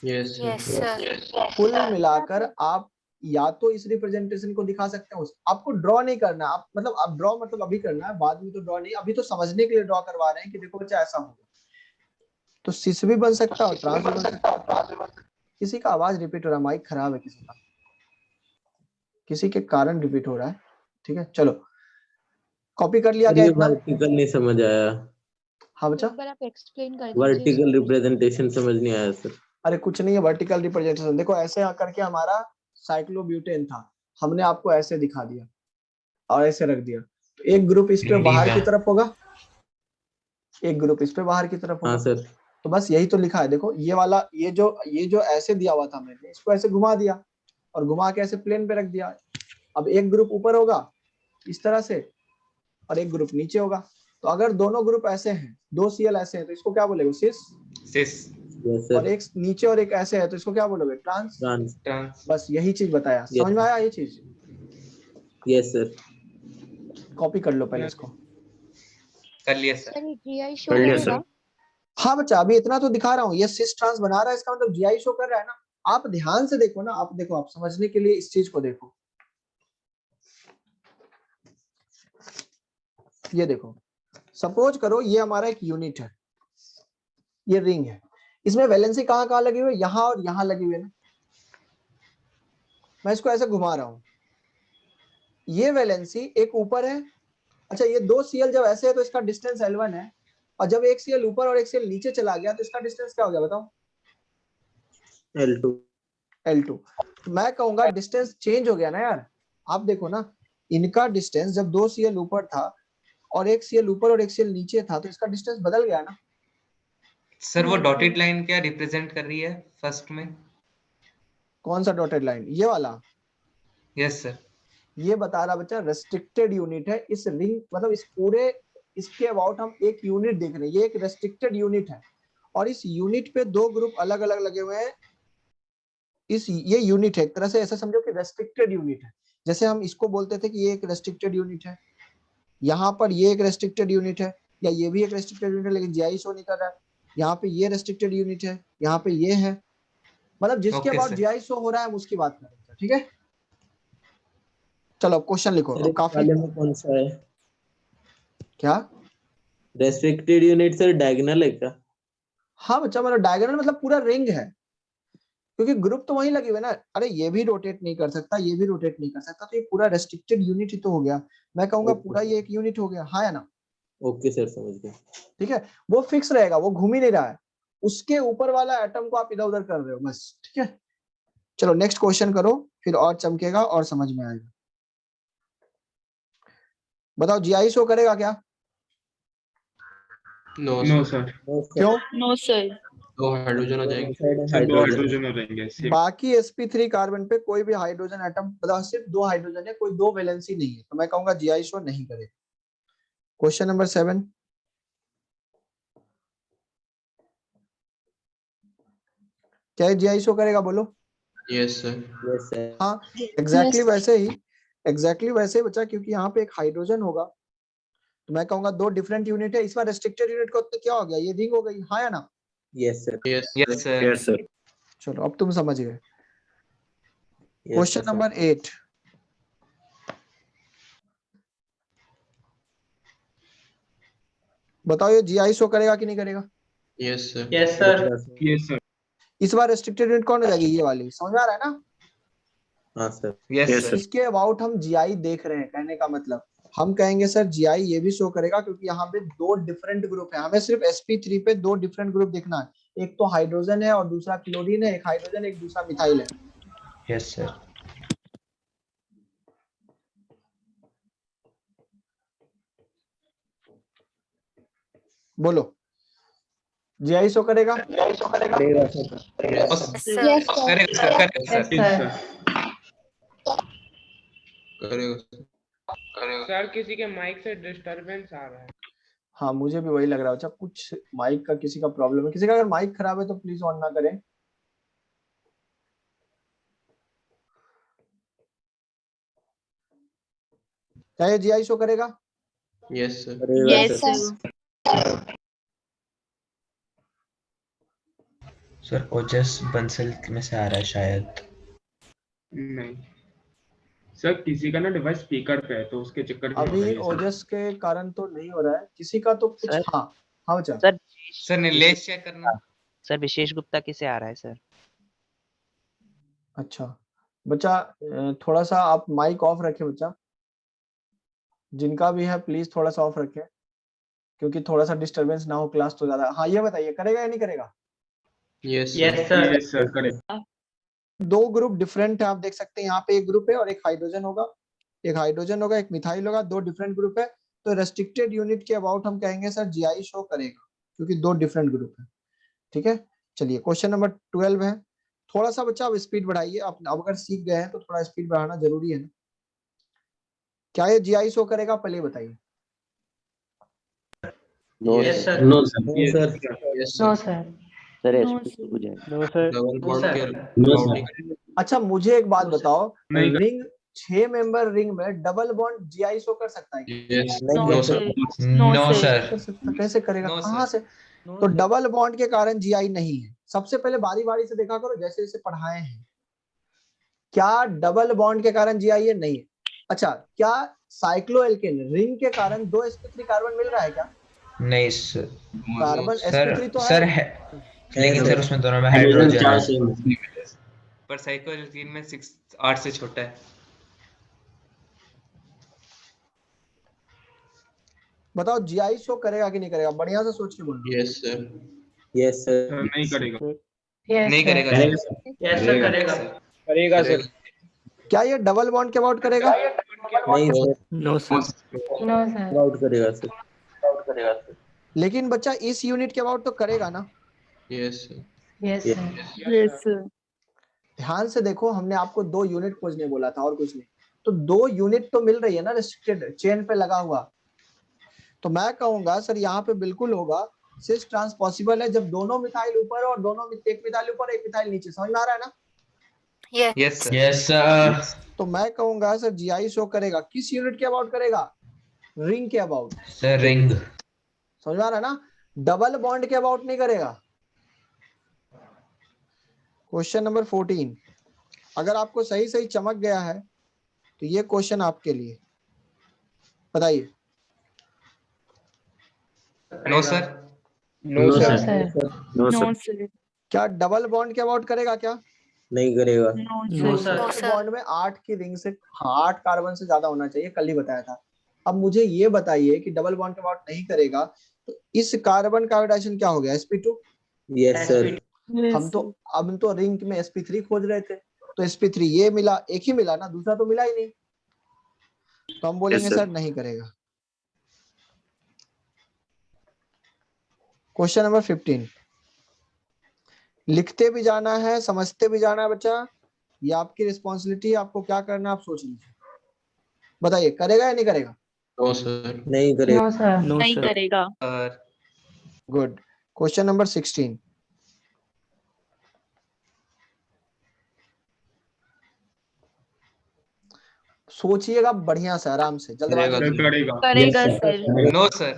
Yes yes sir. कुल मिलाकर आप या तो इस रिप्रेजेंटेशन को दिखा सकते हो, आपको ड्रॉ नहीं करना, आप मतलब आप ड्रॉ मतलब अभी करना है, बाद में तो ड्रॉ नहीं, अभी तो समझने के लिए ड्रॉ करवा रहे हैं कि देखो बच्चा ऐसा होगा। तो सिस भी बन सकता है और ट्रांस भी बन सकता है। किसी का आवाज रिपीट हो रहा है, माइक खराब है किसी का, किसी के कारण रिपीट हो रहा है। ठीक है, चलो कॉपी कर लिया क्या इतना? वर्टिकल नहीं समझ आया। हाँ बच्चा, एक बार आप एक्सप्लेन कर दीजिए। वर्टिकल रिप्रेजेंटेशन समझ नहीं आया सर। अरे कुछ नहीं है वर्टिकल रिप्रेजेंटेशन। देखो ऐसे करके हमारा साइक्लोब्यूटेन था, हमने आपको ऐसे दिखा दिया और ऐसे रख दिया, तो एक ग्रुप इस पे बाहर की तरफ होगा, एक ग्रुप इस पे बाहर की तरफ होगा। हाँ सर। तो बस यही तो लिखा है। देखो ये वाला, ये जो ऐसे दिया हुआ था मैंने, इसको ऐसे घुमा दिया और घुमा के ऐसे प्लेन पे रख दिया। अब एक ग्रुप ऊपर होगा इस तरह से और एक ग्रुप नीचे होगा। तो अगर दोनों ग्रुप ऐसे हैं, दो Cl ऐसे हैं, तो इसको क्या बोलेगे? सिस। और एक नीचे और एक ऐसे है तो इसको क्या बोलोगे? ट्रांस। बस यही चीज बताया, समझ में आया ये चीज? Yes sir. कॉपी कर लो पहले इसको। कर लिया सर। सर ये GI शो कर लिया करेगा? सर। हाँ बच्चा, अभी इतना तो दिखा रहा हूँ, ये सिस ट्रांस बना रहा है, इसका मतलब GI शो कर रहा है ना। आप ध्यान से देखो ना, आप देखो, आप समझने के लिए इस चीज को देखो। ये देखो, सपोज करो ये हमारा एक यूनिट है, ये रिंग है, इसमें वैलेंसी कहाँ कहाँ लगी हुई है? यहाँ और यहाँ लगी हुई है ना। मैं इसको ऐसे घुमा रहा हूँ, ये वैलेंसी एक ऊपर है। अच्छा, ये दो Cl जब ऐसे है तो इसका डिस्टेंस L1 है, और जब एक Cl ऊपर और एक Cl नीचे चला गया तो इसका डिस्टेंस क्या हो गया बताओ? L2। तो मैं कहूंगा डिस्टेंस चेंज हो गया ना यार। आप देखो ना, इनका डिस्टेंस जब दो Cl ऊपर था और एक Cl ऊपर और एक Cl नीचे था तो इसका डिस्टेंस बदल गया ना। सर वो डॉटेड लाइन क्या रिप्रेजेंट कर रही है फर्स्ट में? कौन सा डॉटेड लाइन? ये वाला? Yes sir. ये बता रहा बच्चा रेस्ट्रिक्टेड यूनिट है। इस रिंग मतलब इस पूरे, इसके अबाउट हम एक यूनिट देख रहे हैं, ये एक रेस्ट्रिक्टेड यूनिट है और इस यूनिट पे दो ग्रुप अलग अलग लगे हुए हैं। ये यूनिट है, एक तरह से ऐसा समझो कि रेस्ट्रिक्टेड यूनिट है। जैसे हम इसको बोलते थे कि ये एक रेस्ट्रिक्टेड यूनिट है, यहाँ पर ये एक रेस्ट्रिक्टेड यूनिट है, या ये भी एक रेस्ट्रिक्टेड यूनिट है लेकिन GI शो नहीं कर रहा है। यहाँ पे ये रेस्ट्रिक्टेड यूनिट है, यहाँ पे ये है, मतलब जिसके अबाउट GI शो हो रहा है हम उसकी बात कर रहे हैं। ठीक है, चलो क्वेश्चन लिखो। काफी में कौन सा है? क्या रेस्ट्रिक्टेड यूनिट सर डायगोनल है क्या? हाँ बच्चा, मतलब डायगोनल मतलब पूरा रिंग है, क्योंकि ग्रुप तो वहीं लगे हुए ना। अरे ये भी रोटेट नहीं कर सकता, ये भी रोटेट नहीं कर सकता, तो ये पूरा रेस्ट्रिक्टेड यूनिट ही तो हो गया। मैं कहूंगा पूरा ये एक यूनिट हो गया, हाँ या ना? ओके सर, समझ गया। ठीक है, वो फिक्स रहेगा, वो घूम ही नहीं रहा है। उसके ऊपर वाला एटम को आप इधर उधर कर रहे हो बस, ठीक है। चलो नेक्स्ट क्वेश्चन करो, फिर और चमकेगा और समझ में आएगा। बताओ GI शो करेगा क्या? No sir. क्यों? No sir. दो हाइड्रोजन हो जाएंगे। सर 2 हाइड्रोजन हो रहेंगे सेम। बाकी sp3 कार्बन पे कोई भी हाइड्रोजन एटम, बताओ सिर्फ 2 हाइड्रोजन है, कोई 2 वैलेंसी नहीं है, तो मैं कहूंगा GI शो नहीं करेगा। क्वेश्चन नंबर 7, क्या GI शो करेगा बोलो? Yes sir. हाँ एग्जैक्टली वैसे ही, एग्जैक्टली वैसे ही बच्चा, क्योंकि यहाँ पे एक हाइड्रोजन होगा, तो मैं कहूंगा 2 डिफरेंट यूनिट है। इस बार रेस्ट्रिक्टेड यूनिट का तो क्या हो गया, ये रिंग हो गई, हाँ या ना? Yes sir. Yes sir. Yes sir. चलो अब तुम समझ गए। क्वेश्चन नंबर 8, बताओ ये GI शो करेगा कि नहीं करेगा? Yes sir. Yes sir. Yes sir. इस बार रेस्ट्रिक्टेड यूनिट कौन हो जाएगी, ये वाली, समझ आ रहा है ना? हाँ sir. Yes Yes, sir. sir. इसके अबाउट हम GI देख रहे हैं, कहने का मतलब हम कहेंगे सर GI ये भी शो करेगा, क्योंकि यहाँ पे 2 डिफरेंट ग्रुप है, हमें सिर्फ sp3 पे 2 डिफरेंट ग्रुप देखना है, एक तो हाइड्रोजन है और दूसरा क्लोरीन है, एक हाइड्रोजन एक दूसरा मिथाइल है। Yes sir. बोलो GI शो करेगा? करेगा सर। करेगा सर। करेगा। सर किसी के माइक से डिस्टरबेंस आ रहा है। हाँ मुझे भी वही लग रहा है, अच्छा कुछ माइक का किसी का प्रॉब्लम है, किसी का अगर माइक खराब है तो प्लीज ऑन ना करें। क्या ये GI शो करेगा? Yes sir. Yes sir. Sir Ojas Bansal में से आ रहा है शायद। नहीं सर, किसी का ना डिवाइस स्पीकर पे है तो उसके चक्कर में हो रहा है अभी ये सब। ओजस के कारण तो नहीं हो रहा है, किसी का तो कुछ, हाँ हाँ बच्चा। सर सर नीलेश चेक करना। सर विशेष गुप्ता किसे आ रहा है सर? अच्छा बच्चा थोड़ा सा आप माइक ऑफ रखें बच्चा, जिनका भी है प्लीज थोड़ा सा ऑफ रखें, क्योंकि थोड़ा सा डिस्टरबेंस ना हो, क्लास तो ज्यादा। हाँ ये बताइए करेगा या नहीं करेगा? Yes yes sir. Yes sir correct. 2 group different है, आप देख सकते हैं यहाँ पे एक ग्रुप है और एक हाइड्रोजन होगा, एक हाइड्रोजन होगा एक मिथाइल होगा, 2 डिफरेंट ग्रुप है, तो रेस्ट्रिक्टेड यूनिट के अबाउट हम कहेंगे सर GI शो करेगा, क्योंकि 2 डिफरेंट ग्रुप है, ठीक है। चलिए क्वेश्चन नंबर 12 है, थोड़ा सा बच्चा अब स्पीड बढ़ाइए, आप अब अगर सीख गए हैं तो थोड़ा स्पीड बढ़ाना जरूरी है ना। क्या ये GI शो करेगा, पहले बताइए। Yes sir. No sir. Yes no sir. Sir. No sir. Double no bond sir. के नो अलावा सर। नहीं करेगा। अच्छा मुझे एक बात No, sir. बताओ, नहीं कर- रिंग 6 मेंबर रिंग में डबल बॉन्ड GI शो कर सकता है क्या? Yes. No no sir. Sir. No sir. कर सकता, कैसे करेगा, No, कहाँ sir. से? तो डबल बॉन्ड के कारण GI नहीं है। सबसे पहले बारी बारी से देखा करो, जैसे जैसे पढ़ाए हैं, क्या डबल बॉन्ड के कारण GI है? नहीं है। अच्छा क्या साइक्लोएल्केन रिंग के कारण 2 sp3 कार्बन मिल रहा है क्या? नहीं सर। कार्बन सर sp3 तो सर है। है, लेकिन सर उसमें दोनों में हाइड्रोजन हाइड्रोजन 4 है, सेम है। पर साइक्लोएल्केन में 8 से छोटा है। बताओ GI शो करेगा कि नहीं करेगा, बढ़िया से सोच के बोलो। Yes sir. यस सर नहीं करेगा। नहीं करेगा करेगा सर। सर। यस सर करेगा। करेगा सर। क्या ये डबल बॉन्ड के अबाउट करेगा? नहीं sir. No sir. No sir. Out करेगा सर। लेकिन बच्चा इस यूनिट के अबाउट तो करेगा ना। Yes sir. Yes sir. Yes sir. ध्यान से देखो, हमने आपको 2 यूनिट खोजने बोला था और कुछ नहीं, तो 2 यूनिट तो मिल रही है ना रेस्ट्रिक्टेड चेन पे लगा हुआ। तो मैं कहूंगा सर यहाँ पे बिल्कुल होगा, सिस ट्रांस पॉसिबल है जब दोनों मिथाइल ऊपर और दोनों एक मिथाइल ऊपर एक मिथाइल नीचे, समझ में आ रहा है ना? Yes sir. Yes sir. तो मैं कहूंगा सर GI शो करेगा, किस यूनिट के अबाउट करेगा? रिंग के अबाउट। Sir ring. समझ में आ रहा है ना? डबल बॉन्ड के अबाउट नहीं करेगा। क्वेश्चन नंबर 14, अगर आपको सही सही चमक गया है तो ये क्वेश्चन आपके लिए, बताइए। No sir. No sir. No sir. Sir. क्या डबल बॉन्ड के अबाउट करेगा क्या? नहीं करेगा। No sir. डबल बॉन्ड में 8 की रिंग से, हाँ 8 कार्बन से ज्यादा होना चाहिए, कल ही बताया था। अब मुझे ये बताइए कि डबल बॉन्ड के अबाउट नहीं करेगा तो इस कार्बन का हाइब्रिडाइजेशन क्या हो गया, sp2? Yes sir. हम तो रिंग में sp3 खोज रहे थे, तो sp3 ये मिला, एक ही मिला ना, दूसरा तो मिला ही नहीं, तो हम बोलेंगे सर नहीं करेगा। क्वेश्चन नंबर 15, लिखते भी जाना है, समझते भी जाना है बच्चा, ये आपकी रिस्पॉन्सिबिलिटी, आपको क्या करना है आप सोच लीजिए, बताइए करेगा या नहीं करेगा? No sir. नहीं करेगा। No sir. नहीं करेगा। Sir good. क्वेश्चन नंबर 16, सोचिएगा बढ़िया से, आराम से, जल्दबाजी सर में। करेगा। करेगा सर। नो सर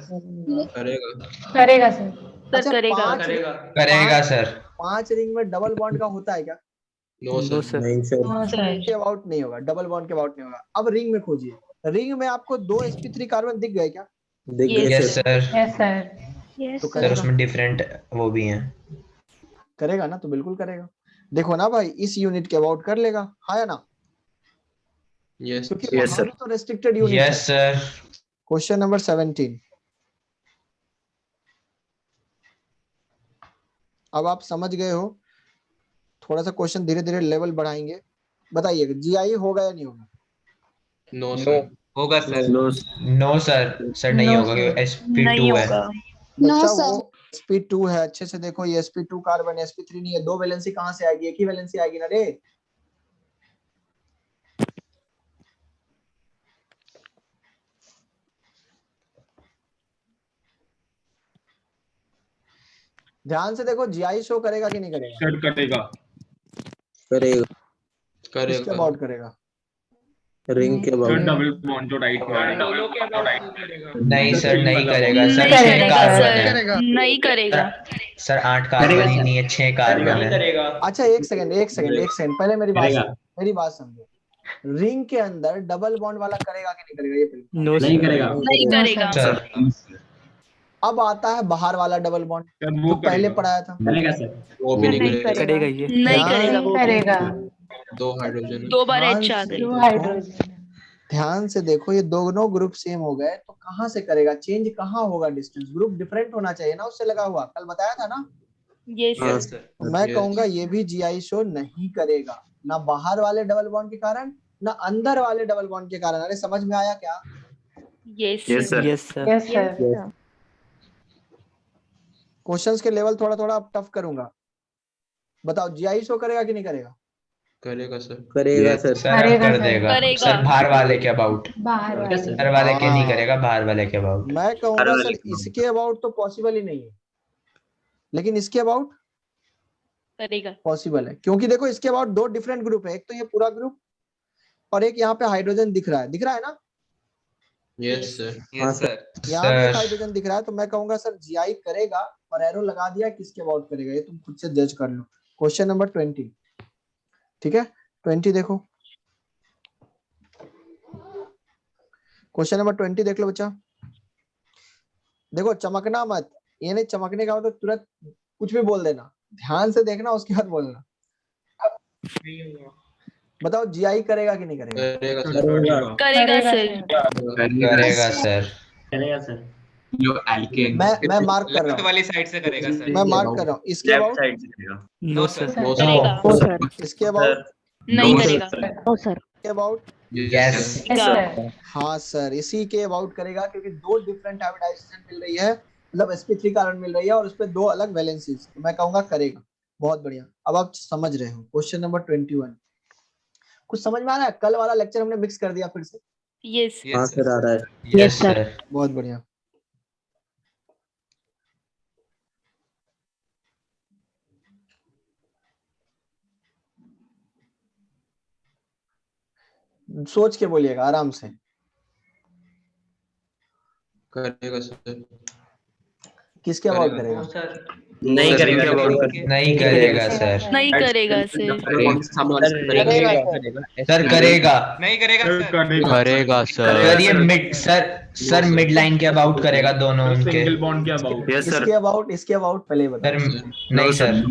करेगा। करेगा सर। अच्छा, करेगा। करेगा सर। 5 रिंग में डबल बॉन्ड का होता है क्या? No sir. नहीं सर। No sir. के अबाउट नहीं होगा, डबल बॉन्ड के अबाउट नहीं होगा। अब रिंग में खोजिए, रिंग में आपको 2 sp3 कार्बन दिख गए क्या? दिख गए Yes, sir. Yes sir. Yes sir. Yes तो सर करेगा, उसमें डिफरेंट वो भी हैं। करेगा ना, तो बिल्कुल करेगा। देखो ना भाई, इस यूनिट के अबाउट कर लेगा, हाँ या ना? यस क्योंकि Yes, वहां sir. भी तो रेस्ट्रिक्टेड यूनिट है। Yes sir. क्वेश्चन नंबर 17, अब आप समझ गए हो, थोड़ा सा क्वेश्चन धीरे धीरे लेवल बढ़ाएंगे। बताइए जीआई होगा या नहीं होगा? No no sir. होगा sir. No, no sir, sir नहीं No, होगा sir. क्योंकि sp2 नहीं है। होगा। बच्चा वो sp2 है, अच्छे से देखो, ये sp2 कार्बन sp3 नहीं है, 2 वैलेंसी कहां से आएगी? एक ही वैलेंसी आएगी ना रे। ध्यान से देखो, जीआई शो करेगा कि नहीं करेगा? सर करेगा। करेगा। किसके अबाउट करेगा? रिंग के सर अबाउट। डबल बॉन्ड जो राइट में सर आएगा। दोनों के अबाउट नहीं करेगा। नहीं सर, नहीं करेगा सर, नहीं 6 करेगा कार्बन सर। है। करेगा। नहीं करेगा। सर 8 कार्बन ही नहीं है, 6 कार्बन है। अच्छा एक सेकंड, पहले मेरी बात समझो। रिंग के अंदर डबल बॉन्ड वाला करेगा कि नहीं करेगा, ये पहले। नो नहीं करेगा। नहीं No, करेगा। sir. सर अब आता है बाहर वाला डबल बॉन्ड, सर जो वो पहले करेगा। पढ़ाया था। वो भी नहीं नहीं करेगा। करेगा ये। नहीं करेगा। नहीं करेगा। 2 हाइड्रोजन। 2 बार ध्यान H आ से गई। टू देखो, हाइड्रोजन। ध्यान से देखो, ये दोनों ग्रुप सेम हो गए, तो कहां से करेगा? चेंज कहां होगा? डिस्टेंस, ग्रुप डिफरेंट होना चाहिए ना उससे लगा हुआ, कल बताया था ना। यस हाँ सर। सर। मैं कहूंगा ये भी जीआई शो नहीं करेगा, ना बाहर वाले डबल बॉन्ड के कारण, ना अंदर वाले डबल बॉन्ड के कारण। अरे समझ में आया क्या? Yes Yes, sir. Yes sir. Questions के लेवल थोड़ा थोड़ा अब टफ करूंगा। बताओ जीआई शो करेगा कि नहीं करेगा? करेगा सर। करेगा Yes. सर। सर अब करेगा कर सर। देगा करेगा। सर, बाहर वाले के अबाउट। बाहर वाले। सर वाले के नहीं हाँ। करेगा, बाहर वाले के अबाउट। मैं कहूंगा सर इसके अबाउट तो पॉसिबल ही नहीं है, लेकिन इसके अबाउट करेगा। पॉसिबल है। क्योंकि देखो इसके अबाउट 2 डिफरेंट ग्रुप है, एक तो ये पूरा ग्रुप और एक यहाँ पे हाइड्रोजन दिख रहा है ना, यस सर। Yes sir. यहाँ भी एक सर हाइड्रोजन दिख रहा है। तो मैं कहूंगा सर जीआई करेगा, और एरो लगा दिया, किसके अबाउट करेगा ये तुम खुद से जज कर लो। क्वेश्चन नंबर 20, ठीक है, 20 देखो, क्वेश्चन नंबर 20 देख लो बच्चा। देखो चमकना मत, ये नहीं चमकने का मतलब तुरंत कुछ भी बोल देना, ध्यान से देखना उसके बाद बोलना। नहीं होगा। बताओ जीआई करेगा कि नहीं करेगा? करेगा सर सर। करेगा सर। करेगा सर। करेगा सर। मैं मार्क कर रहा लेफ्ट हूँ, वाली साइड से करेगा सर। मैं मार्क कर रहा हूँ। इसके अबाउट, नो सर। करेगा। इसके अबाउट, नहीं No, करेगा। के अबाउट, यस यस सर। हाँ सर इसी के अबाउट करेगा, क्योंकि 2 डिफरेंट हाइब्रिडाइजेशन मिल रही है, मतलब sp3 कार्बन मिल रही है, और उस पे 2 अलग वैलेंसीज, तो मैं कहूंगा करेगा। बहुत बढ़िया, अब आप समझ रहे हो। क्वेश्चन नंबर 21, कुछ समझ में आ रहा है? कल वाला लेक्चर हमने मिक्स कर दिया फिर से। यस। हाँ सर आ रहा है। Yes sir. बहुत बढ़िया। सोच के बोलिएगा आराम से। करेगा सर। किसके अबाउट करेगा? सर नहीं करेगा। नहीं करेगा सर। नहीं करेगा सर। सर करेगा। नहीं करेगा सर सर। करेगा। सर ये मिड सर मिड लाइन के अबाउट करेगा दोनों उनके। सिंगल बॉन्ड के अबाउट। Yes, sir. इसके अबाउट पहले ही बताओ। सर नहीं सर।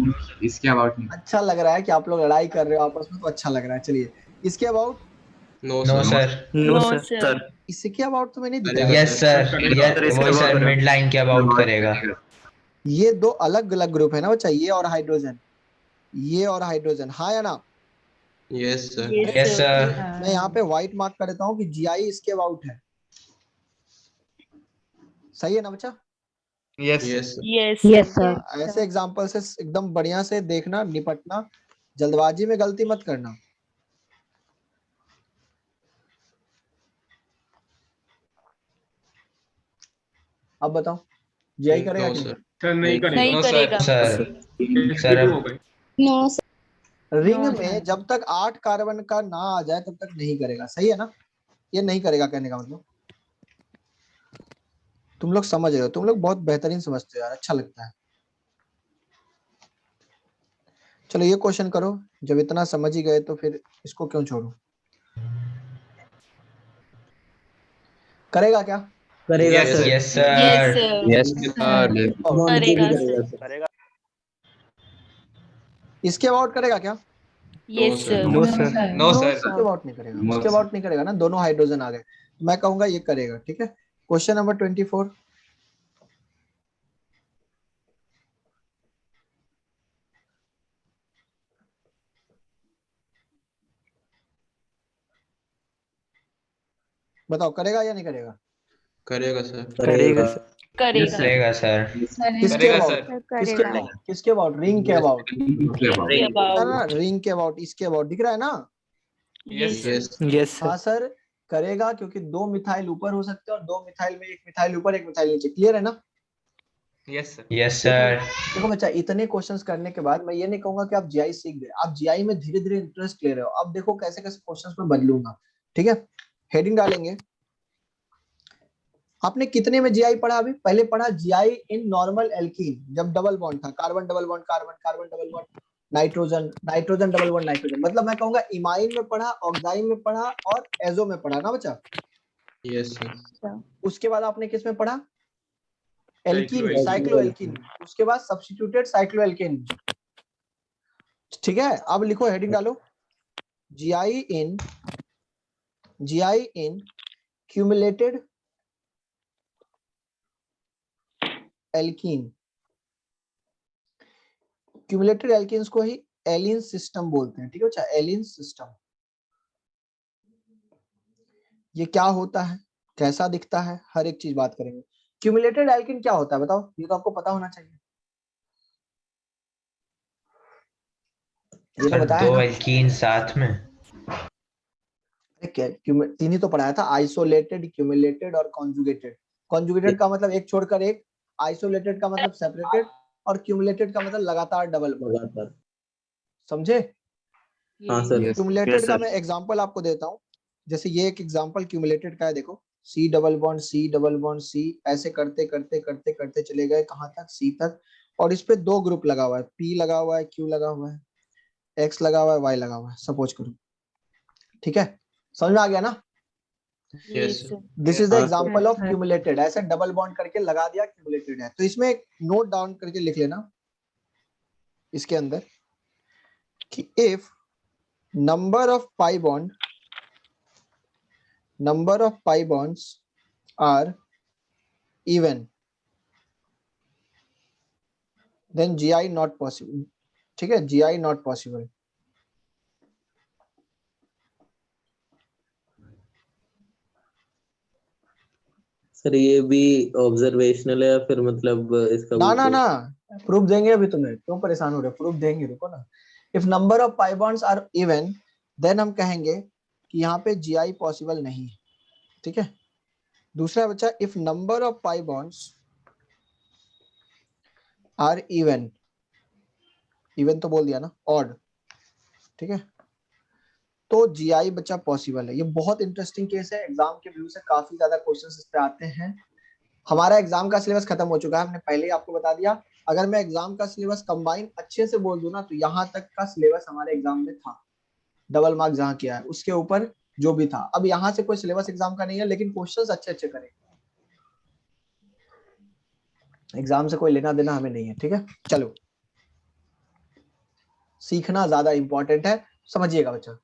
इसके अबाउट नहीं। अच्छा लग रहा है कि आप लोग लड़ाई कर रहे हो आपस में, तो अच्छा लग रहा है। चलिए इसके about, no no sir. Sir. No sir. इसके अबाउट तो मैंने दिया। Yes sir. वो सर मिड लाइन के अबाउट करेगा। ये दो अलग अलग ग्रुप है ना बच्चा, ये और हाइड्रोजन, ये और हाइड्रोजन, हाँ या ना? Yes sir. Yes sir. मैं यहाँ पे व्हाइट मार्क कर देता हूँ कि जीआई इसके अबाउट है, सही है ना बच्चा? Yes yes sir. Yes, yes sir. Sir. ऐसे एग्जाम्पल से एकदम बढ़िया से देखना, निपटना, जल्दबाजी में गलती मत करना। अब बताओ जीआई करेगा नो कि नहीं? सर। सर नहीं करेगा। नहीं नो करेगा। सर। सर sp2 हो गए। रिंग No, में sir. जब तक 8 कार्बन का ना आ जाए तब तक नहीं करेगा, सही है ना? ये नहीं करेगा कहने का मतलब तुम लोग समझ रहे हो, तुम लोग बहुत बेहतरीन समझते हो यार, अच्छा लगता है। चलो ये क्वेश्चन करो, जब इतना समझ ही गए तो फिर इसको क्यों छोड़ू। करेगा क्या? करेगा yes sir. Yes Yes, sir. sir. Yes sir. करेगा सर। करेगा। इसके अबाउट करेगा क्या? Yes, sir. sir. No sir. No No, sir. इसके अबाउट नहीं करेगा, इसके अबाउट नहीं करेगा ना, दोनों हाइड्रोजन आ गए, मैं कहूंगा ये करेगा। ठीक है, क्वेश्चन नंबर 24। बताओ करेगा या नहीं करेगा? करेगा सर। करेगा सर। करेगा। करेगा सर। किसके करेगा अबाउट? सर। किसके अबाउट? किसके अबाउट? रिंग के अबाउट के about. ना, रिंग के अबाउट, इसके अबाउट दिख रहा है ना? Yes. यस। यस हाँ सर करेगा, क्योंकि 2 मिथाइल ऊपर हो सकते हैं और 2 मिथाइल में 1 मिथाइल ऊपर 1 मिथाइल नीचे, क्लियर है ना? Yes sir. Yes sir. देखो बच्चा, इतने क्वेश्चंस करने के बाद मैं ये नहीं कहूंगा कि आप जीआई सीख गए, आप जीआई में धीरे धीरे इंटरेस्ट ले रहे हो। अब देखो कैसे कैसे क्वेश्चंस में बदलूंगा, ठीक है? हेडिंग डालेंगे। आपने कितने में जीआई पढ़ा? अभी पहले पढ़ा जीआई इन नॉर्मल एल्कीन, जब डबल बॉन्ड था, carbon double bond carbon, carbon double bond nitrogen, nitrogen double bond nitrogen, मतलब मैं कहूंगा इमाइन में पढ़ा, ऑक्साइन में पढ़ा और एजो में पढ़ा ना बच्चा? Yes sir. उसके बाद आपने किस में पढ़ा? एल्कीन, Cyclo- साइक्लो एल्कीन, उसके बाद सब्स्टिट्यूटेड साइक्लो एल्कीन। ठीक है, अब लिखो, हेडिंग डालो, GI in cumulated alkene. Cumulated alkenes को ही एलिन सिस्टम बोलते हैं, ठीक है बच्चा? Allene system. ये क्या होता है, कैसा दिखता है, हर एक चीज बात करेंगे। क्यूमुलेटेड एल्कीन क्या होता है बताओ, ये तो आपको पता होना चाहिए, ये तो बताया है दो ना? एल्कीन साथ में। तीन ही तो पढ़ाया था, आइसोलेटेड, क्यूमुलेटेड और कॉन्जुगेटेड। कॉन्जुगेटेड का मतलब एक छोड़कर एक, आइसोलेटेड का मतलब सेपरेटेड, और क्यूमुलेटेड का मतलब लगातार डबल बॉन्ड। समझे? हाँ सर। क्यूमुलेटेड का मैं एग्जांपल आपको देता हूँ, जैसे ये एक एग्जांपल क्यूमुलेटेड का है, देखो C double bond C double bond C, ऐसे करते करते करते करते चले गए कहां तक? सी तक। और इस पे 2 ग्रुप लगा हुआ है, पी लगा हुआ है, क्यू लगा हुआ है, एक्स लगा हुआ है, वाई लगा हुआ है, सपोज करो। ठीक है, समझ में आ गया ना? Yes sir. This is the example of cumulated, ऐसे डबल बॉन्ड करके लगा दिया, क्यूमुलेटेड है। तो इसमें एक नोट डाउन करके लिख लेना इसके अंदर कि if number of pi bonds are even, then GI not possible। ठीक है, GI not possible। सर ये भी ऑब्जर्वेशनल है या फिर मतलब इसका ना कुछ ना ना, प्रूफ देंगे अभी, तुम्हें क्यों परेशान हो रहे हो, प्रूफ देंगे, रुको ना। If number of pi bonds are even, then हम कहेंगे कि यहाँ पे GI पॉसिबल नहीं है। ठीक है, दूसरा बच्चा, if number of pi bonds are even, even तो बोल दिया ना, ऑड, ठीक है, तो जीआई बच्चा पॉसिबल है। ये बहुत इंटरेस्टिंग केस है, एग्जाम के व्यू से काफी ज्यादा क्वेश्चंस इस पे आते हैं। हमारा एग्जाम का सिलेबस खत्म हो चुका है, हमने पहले ही आपको बता दिया। अगर मैं एग्जाम का सिलेबस कंबाइन अच्छे से बोल दूं ना, तो यहाँ तक का सिलेबस हमारे एग्जाम में था, डबल मार्क जहाँ किया है उसके ऊपर जो भी था। अब यहाँ से कोई सिलेबस एग्जाम का नहीं है, लेकिन क्वेश्चंस अच्छे अच्छे करें, एग्जाम से कोई लेना देना हमें नहीं है। ठीक है, चलो, सीखना ज्यादा इंपॉर्टेंट है, समझिएगा बच्चा।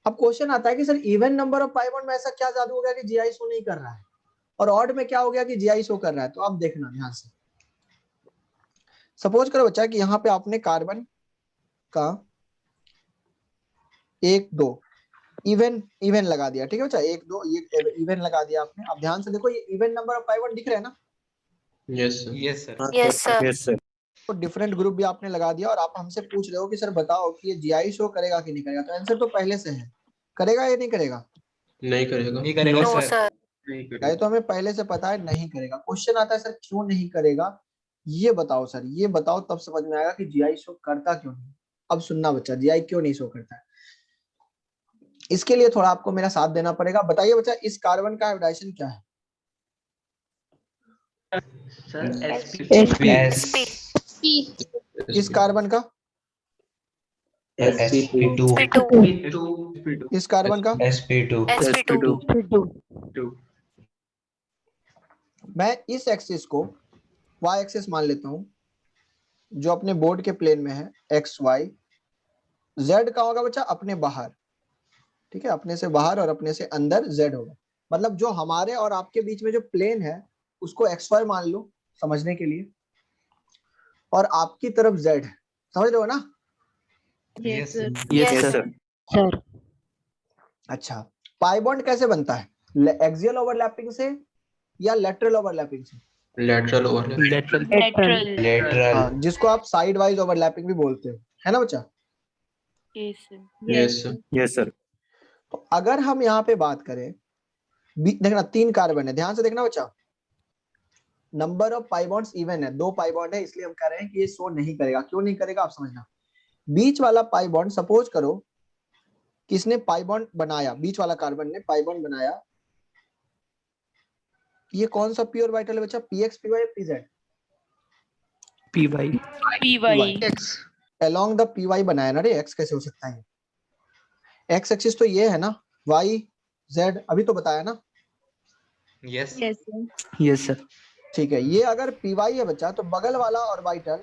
अब क्वेश्चन आता है कि sir even number of pi bond में ऐसा क्या जादू हो गया कि जीआई शो नहीं कर रहा है? और ऑड में क्या हो गया कि GI शो कर रहा है। तो अब देखना ध्यान से, सपोज करो बच्चा कि यहाँ पे आपने कार्बन का 1 2 इवन लगा दिया, ठीक है बच्चा, 1 2 ये इवन लगा दिया आपने। अब ध्यान से देखो, ये even number of pi bond दिख रहे हैं ना? Yes sir. Yes sir. Yes, sir. Yes sir. तो डिफरेंट ग्रुप भी आपने लगा दिया और आप हमसे पूछ रहे हो कि सर बताओ कि ये GI शो करेगा कि नहीं करेगा। तो आंसर तो पहले से है, करेगा या नहीं करेगा? नहीं करेगा। नहीं करेगा No, सर। sir. नहीं ये करेगा। तो हमें पहले से पता है नहीं करेगा। क्वेश्चन आता है सर क्यों नहीं करेगा, ये बताओ सर, ये बताओ, तब समझ में आएगा कि GI शो करता क्यों नहीं। अब सुनना बच्चा, GI क्यों नहीं शो करता है, इसके लिए थोड़ा आपको मेरा साथ देना पड़ेगा। बताइए बच्चा, इस कार्बन का हाइब्रिडाइजेशन क्या है? सर एस इस कार्बन का, sp2 P2. इस कार्बन का, sp2 sp2. मैं इस एक्सिस को y एक्सिस मान लेता हूं, जो अपने बोर्ड के प्लेन में है x y। z का होगा बच्चा अपने बाहर, ठीक है, अपने से बाहर और अपने से अंदर z होगा। मतलब जो हमारे और आपके बीच में जो प्लेन है उसको xy मान लो समझने के लिए, और आपकी तरफ z है, समझ रहे हो ना? Yes sir. Yes, yes sir. Sir. अच्छा, पाई बॉन्ड कैसे बनता है, एक्सियल ओवरलैपिंग से या लेटरल ओवरलैपिंग से? lateral overlap। Lateral. लेटरल। जिसको आप साइड वाइज ओवरलैपिंग भी बोलते हो, है ना बच्चा? Yes, sir. Yes sir. Yes sir. तो अगर हम यहाँ पे बात करें, देखना 3 कार्बन है, ध्यान से देखना बच्चा, number of pi bonds even है, 2 पाई बॉन्ड है, इसलिए हम कह रहे हैं कि ये शो नहीं करेगा। क्यों नहीं करेगा आप समझना। बीच वाला पाई बॉन्ड, सपोज करो किसने पाई बॉन्ड बनाया, बीच वाला कार्बन ने पाई बॉन्ड बनाया, ये कौन सा पी ऑर्बिटल है बच्चा, px py या pz? Py. Along the py बनाया ना रे, x कैसे हो सकता है? x एक्सिस तो ये है ना, y z अभी तो बताया ना। Yes Yes, sir. Yes sir. ठीक है, ये अगर py है बच्चा तो बगल वाला ऑर्बिटल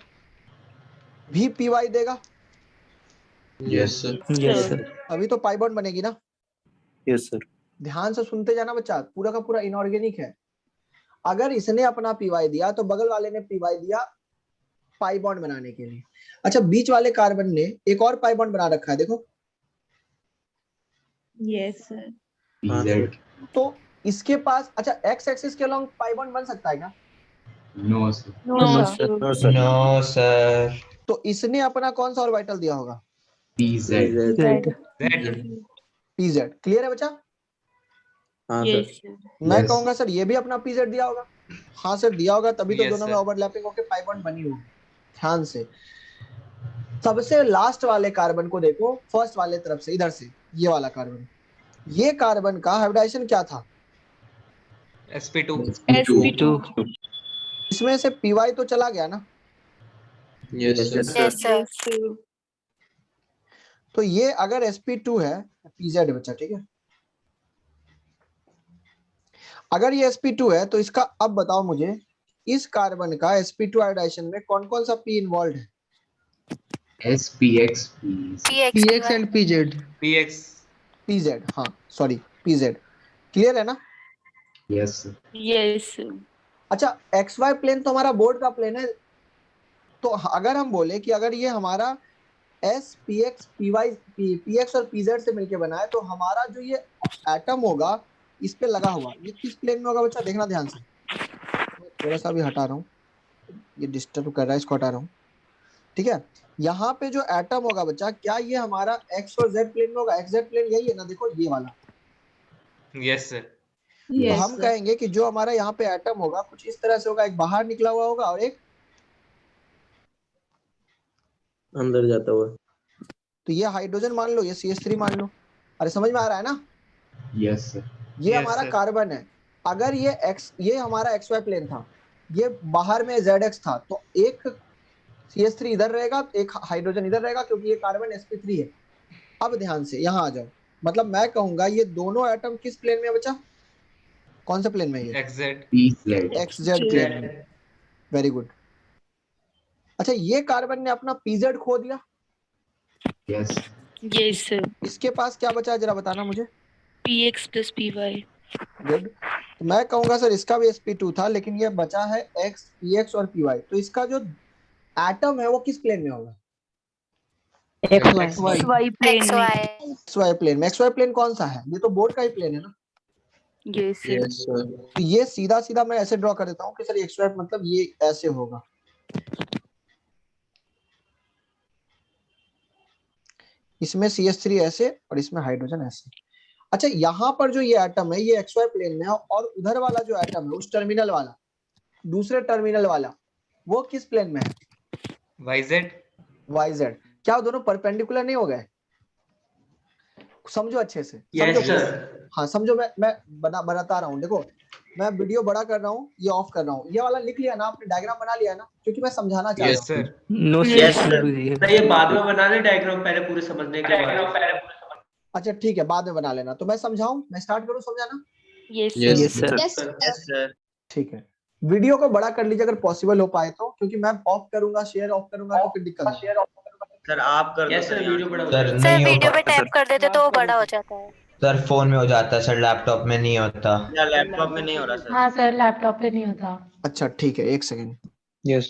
भी py देगा, यस सर। Yes, sir. अभी तो पाई बॉन्ड बनेगी ना। Yes sir. ध्यान से सुनते जाना बच्चा, पूरा का पूरा इनऑर्गेनिक है। अगर इसने अपना py दिया तो बगल वाले ने py दिया पाई बॉन्ड बनाने के लिए। अच्छा, बीच वाले कार्बन ने एक और पाई बॉन्ड बना रखा है, देखो। Yes, sir. pz। तो इसके पास, अच्छा, x एक्सिस के अलोंग पाई बॉन्ड बन सकता है क्या? No, sir. No sir. No sir. तो इसने अपना कौन सा ऑर्बिटल दिया होगा? pz। जेड। pz। क्लियर है बच्चा? हाँ Yes, सर। sir. मैं Yes. कहूंगा सर ये भी अपना pz दिया होगा। हाँ सर दिया होगा, तभी तो Yes, दोनों में sir. ओवरलैपिंग होकर पाई बॉन्ड बनी होगी। ध्यान से सबसे लास्ट वाले कार्बन को देखो, फर्स्ट वाले तरफ से, इधर से, ये वाला कार्बन, ये कार्बन का हाइब्रिडाइजेशन क्या था? sp2 sp2. इसमें से py तो चला गया ना, yes sir. Yes, sir. Yes, sir. तो ये अगर sp2 है, pz है बच्चा, ठीक है। अगर ये sp2 है तो इसका, अब बताओ मुझे, इस कार्बन का sp2 हाइब्रिडाइजेशन में कौन कौन सा p इन्वॉल्व है? spx px and pz। px pz, हाँ सॉरी, pz। क्लियर है ना? Yes sir. Yes, sir. अच्छा, xy प्लेन तो हमारा बोर्ड का प्लेन है, तो अगर हम बोले कि अगर ये हमारा s px py px और pz से मिलके बना है, तो हमारा जो ये एटम होगा इस पे लगा हुआ, ये किस प्लेन में होगा बच्चा? देखना ध्यान से, थोड़ा सा भी हटा रहा हूँ, ये डिस्टर्ब कर रहा है, इसको हटा रहा हूँ, ठीक है। यहाँ पे जो एटम होगा बच्चा, क्या ये हमारा x और z प्लेन में होगा? xz प्लेन यही है ना, देखो ये वाला। Yes sir. तो Yes, हम sir. कहेंगे कि जो हमारा यहाँ पे एटम होगा कुछ इस तरह से होगा, एक बाहर निकला हुआ होगा और एक, अंदर जाता हुआ। तो ये हाइड्रोजन मान लो, ये CH3 मान लो। अरे समझ में आ रहा है ना? Yes sir. ये Yes, हमारा sir. कार्बन है। अगर ये हमारा XY प्लेन था, ये बाहर में ZX था, तो एक CH3 इधर रहेगा, एक हाइड्रोजन इधर रहेगा, क्योंकि ये कार्बन sp3 है। अब ध्यान से यहाँ आ जाओ, मतलब मैं कहूंगा ये दोनों एटम किस प्लेन में है बच्चा? कौन से प्लेन में है ये? xz pz। XZ प्लेन में। Very good. अच्छा, ये कार्बन ने अपना pz खो दिया, यस। Yes, sir. इसके पास क्या बचा जरा बताना मुझे। Px plus Py. गुड। तो मैं कहूंगा सर इसका भी sp2 था, लेकिन ये बचा है x, px और py। तो इसका जो एटम है वो किस प्लेन में होगा? XY plane में. xy प्लेन में। xy प्लेन कौन सा है? ये तो बोर्ड का ही प्लेन है ना। Yes, sir. Yes, sir. तो ये सीधा सीधा मैं ऐसे ड्रॉ कर देता हूँ कि सर xy मतलब ये ऐसे होगा। इसमें CH3 ऐसे और इसमें हाइड्रोजन ऐसे। अच्छा, यहाँ पर जो ये एटम है ये xy प्लेन में है, और उधर वाला जो एटम है उस टर्मिनल वाला, दूसरे टर्मिनल वाला, वो किस प्लेन में है? YZ. YZ। क्या वो दोनों परपेंडिकुलर नहीं हो गए? समझो अच्छे से। Yes, समझो। sir. हाँ समझो, मैं बताता रहा हूँ। देखो मैं वीडियो बड़ा कर रहा हूँ, ये ऑफ कर रहा हूँ। ये वाला लिख लिया ना आपने, डायग्राम बना लिया ना, क्योंकि मैं समझाना चाह रहा Yes, हूँ। sir. No, sir. Yes, sir. तो ये बाद में बना ले डायग्राम, पहले पूरे समझने के बाद। अच्छा ठीक है, बाद में बना लेना। तो मैं समझाऊं, मैं स्टार्ट करूं समझाना? Yes, Yes, sir. sir. Yes, sir. ठीक है, वीडियो को बड़ा कर लीजिए अगर पॉसिबल हो पाए तो, क्योंकि मैं ऑफ करूंगा, शेयर ऑफ करूंगा तो फिर दिक्कत होगी। सर आप कर दो Yes, sir. वीडियो बड़ा हो सर जाएगा। नहीं हो वीडियो पे पाता टैप कर देते तो वो बड़ा हो जाता है। सर फोन में हो जाता है सर, लैपटॉप में नहीं होता। या लैपटॉप में नहीं हो रहा सर। हाँ सर, लैपटॉप पे नहीं होता। अच्छा ठीक है, एक second. Yes.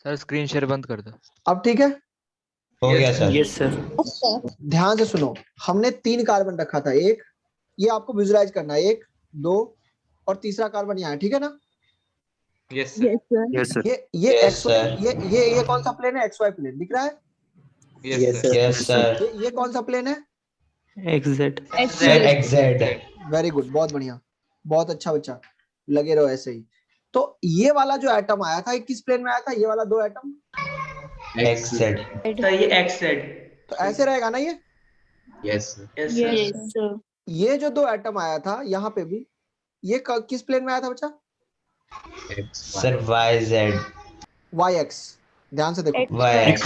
Sir screen share बंद कर दो। अब ठीक है, हो गया सर। Yes, sir. ध्यान से सुनो। हमने 3 कार्बन रखा था, एक ये आपको विजुलाइज करना है, 1 2 और तीसरा कार्बन यहाँ है, ठीक है ना? Yes, sir. Yes sir. ये Yes, XY, sir. ये कौन सा प्लेन है? XY प्लेन दिख रहा है? Yes, Yes, sir. sir. Yes sir. ये कौन सा प्लेन है? XZ. Sir XZ। Very good, बहुत बढ़िया, बहुत अच्छा बच्चा, लगे रहो ऐसे ही। तो ये वाला जो एटम आया था, ये किस प्लेन में आया था? ये वाला 2 एटम XZ। तो ये XZ। तो ऐसे रहेगा ना ये। Yes Yes, sir. Yes, sir. ये जो 2 एटम आया था यहाँ पे भी, ये किस प्लेन में आया था बच्चा? Sir YZ। YX। ध्यान से देखो, YX।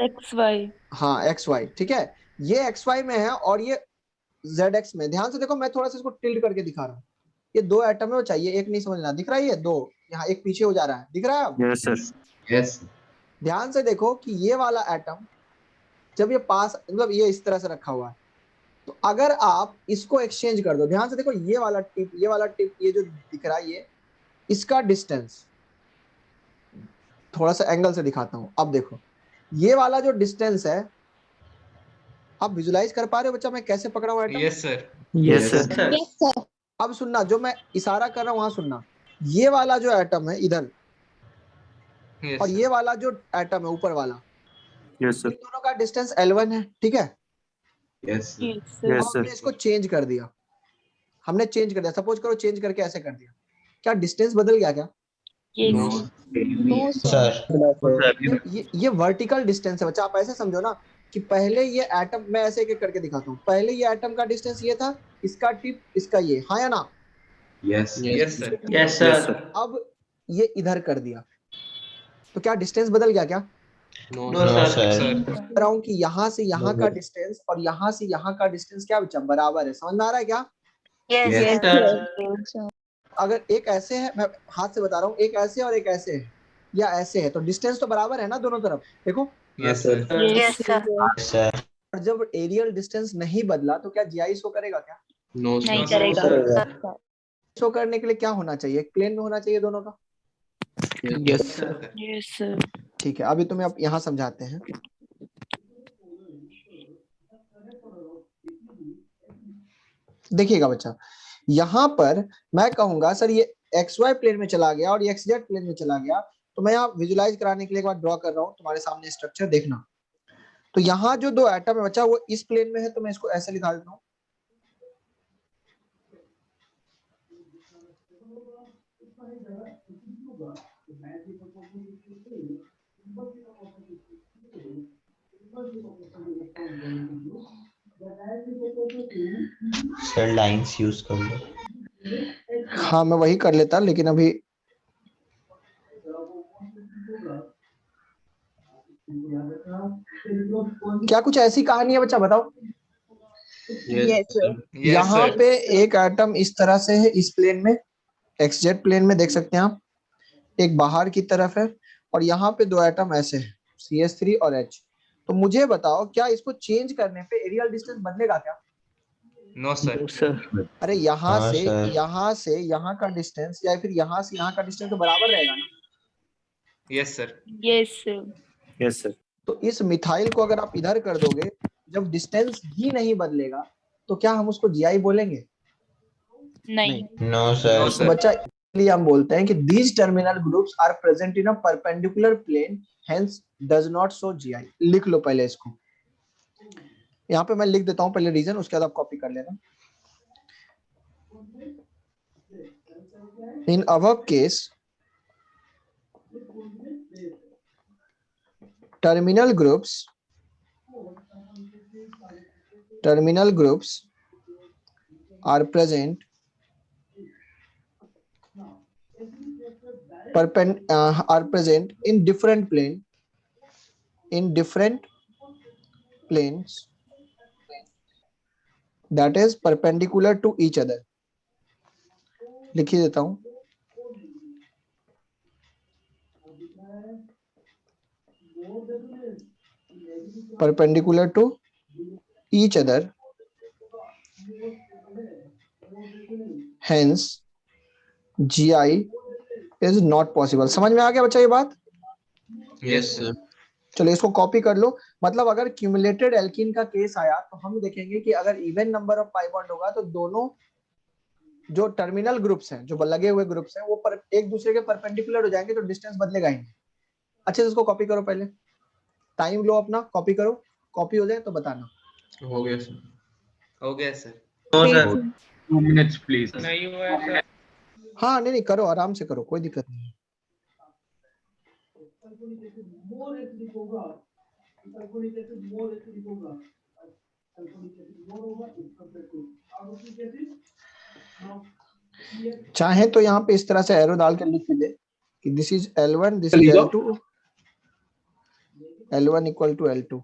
XY. हाँ XY, ठीक है। ये XY में है और ये ZX में। ध्यान से देखो, मैं थोड़ा सा इसको टिल्ट करके दिखा रहा हूँ। ये 2 एटम है, वो चाहिए, एक नहीं समझना। दिख रहा है ये 2, यहाँ एक पीछे हो जा रहा है, दिख रहा है अब? Yes sir. यस। ध्यान से देखो कि ये वाला एटम जब ये पास, मतलब ये इस तरह से रखा हुआ है, तो अगर आप इसको एक्सचेंज कर दो, ध्यान से देखो, ये वाला टिप, ये जो दिख रहा है, ये इसका डिस्टेंस, थोड़ा सा एंगल से दिखाता हूं। अब देखो ये वाला जो डिस्टेंस है, आप विजुलाइज कर पा रहे हो बच्चा मैं कैसे पकड़ा हुआ atom? Yes, sir. Yes, sir. अब सुनना, जो मैं इशारा कर रहा हूं वहां सुनना। ये वाला जो एटम है इधर, Yes, और sir. ये वाला जो एटम है ऊपर वाला, यस इन दोनों का डिस्टेंस L1 है, ठीक है? यस Yes, अब sir. हमने इसको चेंज कर दिया, हमने चेंज कर दिया। सपोज करो चेंज करके ऐसे कर दिया, क्या डिस्टेंस बदल गया क्या? Yes. सर। ये वर्टिकल डिस्टेंस है बच्चा। आप ऐसे समझो ना कि पहले ये एटम, मैं ऐसे एक एक करके दिखाता हूँ। पहले ये एटम का डिस्टेंस ये था, इसका टिप, इसका ये, हाँ या ना? Yes Yes, sir. Yes, sir. अब ये इधर कर दिया, तो क्या डिस्टेंस बदल गया क्या? No, no sir. Sir. Sir. कह रहा हूँ कि यहाँ से यहाँ का डिस्टेंस और यहाँ से यहाँ का डिस्टेंस क्या बच्चा? बराबर है। समझ में आ रहा है क्या? Yes Yes, Yes, sir. अगर एक ऐसे है, मैं हाथ से बता रहा हूँ, एक ऐसे और एक ऐसे है या ऐसे है, तो डिस्टेंस तो बराबर है ना दोनों तरफ। देखो, Yes, sir. Yes sir. Sir. और जब एरियल डिस्टेंस नहीं बदला तो क्या GI शो करेगा क्या? नहीं sir. करेगा. शो करने के लिए क्या होना चाहिए? एक प्लेन में होना चाहिए दोनों का। Yes, sir. Yes, sir. ठीक है, अभी तुम्हें अब यहाँ समझाते हैं। देखिएगा बच्चा, यहाँ पर मैं कहूंगा सर ये XY प्लेन में चला गया और ये XZ प्लेन में चला गया, तो मैं यहाँ विजुलाइज कराने के लिए एक बार ड्रॉ कर रहा हूँ तुम्हारे सामने स्ट्रक्चर, देखना। तो यहाँ जो 2 एटम है बच्चा वो इस प्लेन में है, तो मैं इसको ऐसे लिखा देता हूँ। सर लाइंस यूज कर लो। हाँ मैं वही कर लेता, लेकिन अभी क्या कुछ ऐसी कहानी है बच्चा, बताओ। Yes, यहाँ sir. पे एक एटम इस तरह से है, इस प्लेन में, XZ प्लेन में देख सकते हैं आप, एक बाहर की तरफ है, और यहाँ पे 2 एटम ऐसे है, CH3 और H। तो मुझे बताओ क्या इसको चेंज करने पे एरियल डिस्टेंस बदलेगा क्या? No sir. सर अरे यहाँ हाँ, से सर। यहाँ का डिस्टेंस या फिर यहाँ से यहाँ का डिस्टेंस तो बराबर रहेगा ना। Yes sir. Yes sir yes sir. तो इस मिथाइल को अगर आप इधर कर दोगे, जब डिस्टेंस ही नहीं बदलेगा तो क्या हम उसको जीआई बोलेंगे? नहीं नो नो सर। तो सर। बच्चा इसलिए हम बोलते हैं कि these terminal groups are present in a perpendicular plane, hence does not show GI। लिख लो पहले इसको, यहाँ पे मैं लिख देता हूँ पहले रीजन, उसके बाद आप कॉपी कर लेना। In above case, terminal groups are present in different planes that is perpendicular to each other। लिख ही देता हूं, perpendicular to each other, hence GI is not possible। समझ में आ गया बच्चा ये बात? Yes sir. चलो इसको कॉपी कर लो। मतलब अगर क्यूमुलेटेड एल्कीन का केस आया तो हम देखेंगे कि अगर even number of pi bond होगा तो दोनों जो टर्मिनल ग्रुप्स हैं, जो लगे हुए ग्रुप्स हैं, वो एक दूसरे के परपेंडिकुलर हो जाएंगे तो डिस्टेंस बदलेगा ही नहीं। अच्छे से इसको कॉपी करो, पहले टाइम लो अपना, कॉपी करो, कॉपी हो जाए तो बताना। हो गया सर। हो गया sir. No sir. 2 minutes please. नहीं हुआ है सर। हाँ नहीं करो, आराम से करो, कोई दिक्कत नहीं है। चाहे तो यहाँ पे इस तरह से एरो डाल के लिख दे कि this is L1, this is L2, L1 equal to L2।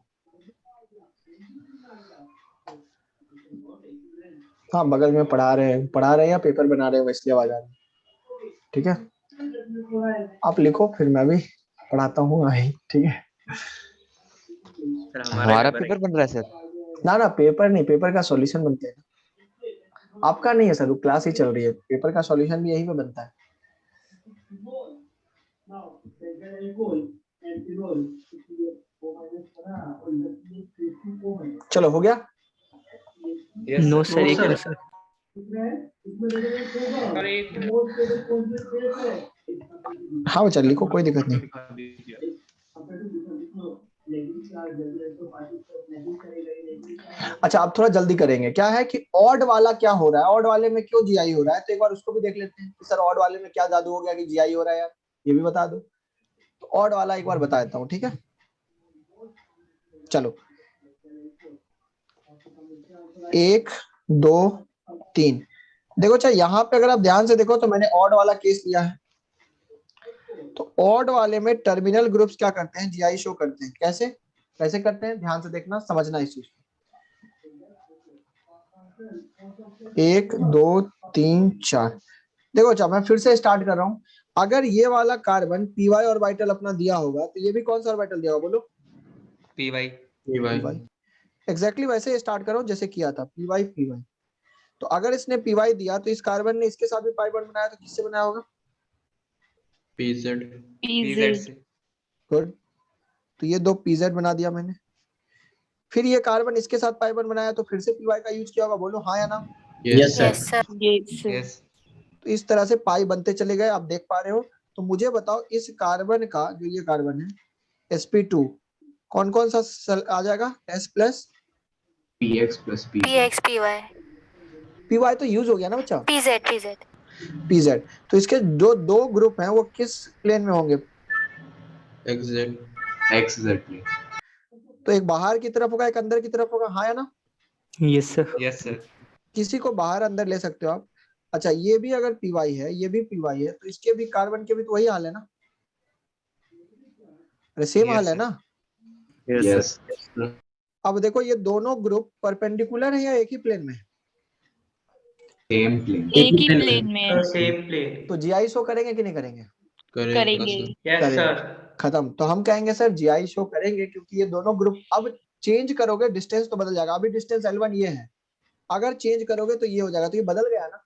हाँ बगल में पढ़ा रहे हैं या पेपर बना रहे हो इसलिए आवाज आ रही है। ठीक है, आप लिखो फिर मैं भी पढ़ाता हूँ। ठीक है, हमारा पेपर बन रहा है सर? ना पेपर नहीं, पेपर का सॉल्यूशन बनते हैं। आपका नहीं है सर, वो क्लास ही चल रही है, पेपर का सॉल्यूशन भी यहीं पे बनता है। चलो हो गया? Yes no sir. सर एक है सर। और एक हाँ बच्चा लिखो, कोई दिक्कत नहीं। अच्छा आप थोड़ा जल्दी करेंगे। क्या है कि ऑड वाला क्या हो रहा है, ऑड वाले में क्यों जीआई हो रहा है, तो एक बार उसको भी देख लेते हैं कि सर ऑड वाले में क्या जादू हो गया कि जीआई हो रहा है यार, ये भी बता दो। तो ऑड वाला एक बार बता देता हूँ, ठीक है। चलो 1 2 3 देखो। अच्छा यहाँ पे अगर आप ध्यान से देखो तो मैंने ऑड वाला केस लिया है। तो ऑड वाले में टर्मिनल ग्रुप्स क्या करते हैं, जीआई शो करते हैं। कैसे कैसे करते हैं, ध्यान से देखना, समझना इस चीज। 1 2 3 4 देखो। अच्छा मैं फिर से स्टार्ट कर रहा हूं। अगर ये वाला कार्बन पीवाई ऑर्बिटल अपना दिया होगा तो ये भी कौन सा ऑर्बिटल दिया होगा, बोलो? पीवाई। एग्जैक्टली वैसे स्टार्ट करो जैसे किया था, पीवाई पीवाई। तो अगर इसने पीवाई दिया तो इस कार्बन ने इसके साथ भी पाई बॉन्ड बनाया तो किससे बनाया होगा? पीजेड से। गुड। तो ये 2 पीजेड बना दिया मैंने। फिर ये कार्बन इसके साथ पाई बॉन्ड बनाया तो फिर से पीवाई का यूज किया होगा, बोलो हाँ या ना? Yes sir. Yes sir. Yes. तो इस तरह से पाई बनते चले गए, आप देख पा रहे हो। तो मुझे बताओ इस कार्बन का, जो ये कार्बन है sp2, कौन कौन सा आ जाएगा? s plus px plus p। px py py तो यूज हो गया ना बच्चा, pz pz pz। तो इसके जो 2 ग्रुप हैं वो किस प्लेन में होंगे? xz plane. तो एक बाहर की तरफ होगा, एक अंदर की तरफ होगा, हाँ या ना? Yes sir. Yes sir. किसी को बाहर अंदर ले सकते हो आप। अच्छा ये भी अगर पीवाई है, ये भी पीवाई है, तो इसके भी कार्बन के भी तो वही हाल है ना? अरे सेम Yes, हाल है sir. ना? यस। अब देखो ये दोनों ग्रुप परपेंडिकुलर है या एक ही प्लेन में? Same plane. एक ही प्लेन में है। Same plane. तो जीआई शो करेंगे कि नहीं करेंगे? करेंगे। Yes sir. खत्म। तो हम कहेंगे सर जीआई शो करेंगे क्योंकि ये दोनों ग्रुप, अब चेंज करोगे डिस्टेंस तो बदल जाएगा। अभी डिस्टेंस L1 ये है, अगर चेंज करोगे तो ये हो जाएगा, तो ये बदल गया ना।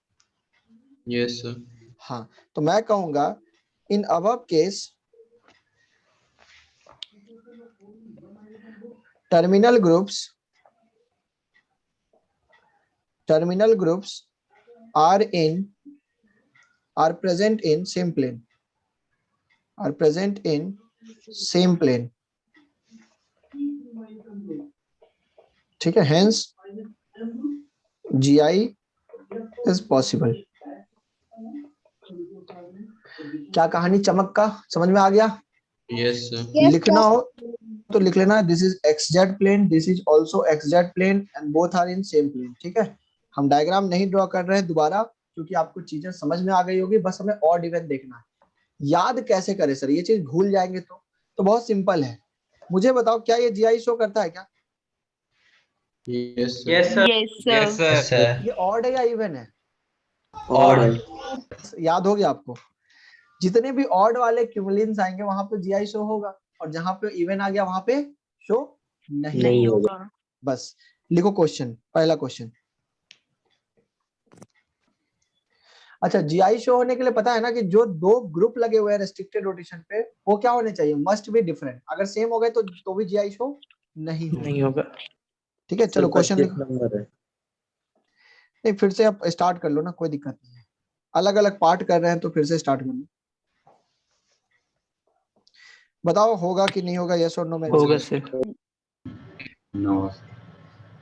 Yes sir. हाँ, तो मैं कहूंगा in above case terminal groups are present in same plane, ठीक है, hence GI is possible। क्या कहानी चमक का समझ में आ गया? Yes sir. लिखना हो तो लिख लेना, this is xz plane, this is also xz plane and both are in same plane. ठीक है, हम डायग्राम नहीं ड्रॉ कर रहे हैं दोबारा, क्योंकि आपको चीजें समझ में आ गई होगी, बस हमें ऑड इवन देखना है। याद कैसे करें सर, ये चीज भूल जाएंगे तो बहुत सिंपल है। मुझे बताओ, क्या ये जीआई शो करता है क्या? Yes sir. Yes sir. Yes sir. ये ऑड है या इवन है? ऑड। याद हो गया आपको? जितने भी ऑड वाले क्यूमुलेंस आएंगे वहां पे जीआई शो होगा, और जहां पे इवन आ गया वहां पे शो नहीं होगा। बस लिखो क्वेश्चन, पहला क्वेश्चन। अच्छा, जीआई शो होने के लिए पता है ना कि जो दो ग्रुप लगे हुए हैं रेस्ट्रिक्टेड रोटेशन पे, वो क्या होने चाहिए? Must be different. अगर सेम हो गए तो भी जीआई शो नहीं होगा। ठीक है, चलो क्वेश्चन लिखो। नहीं, फिर से आप स्टार्ट कर लो ना, कोई दिक्कत नहीं है। अलग अलग पार्ट कर रहे हैं तो फिर से स्टार्ट कर लो। बताओ होगा कि नहीं होगा, यस और नो में? होगा सर। नो।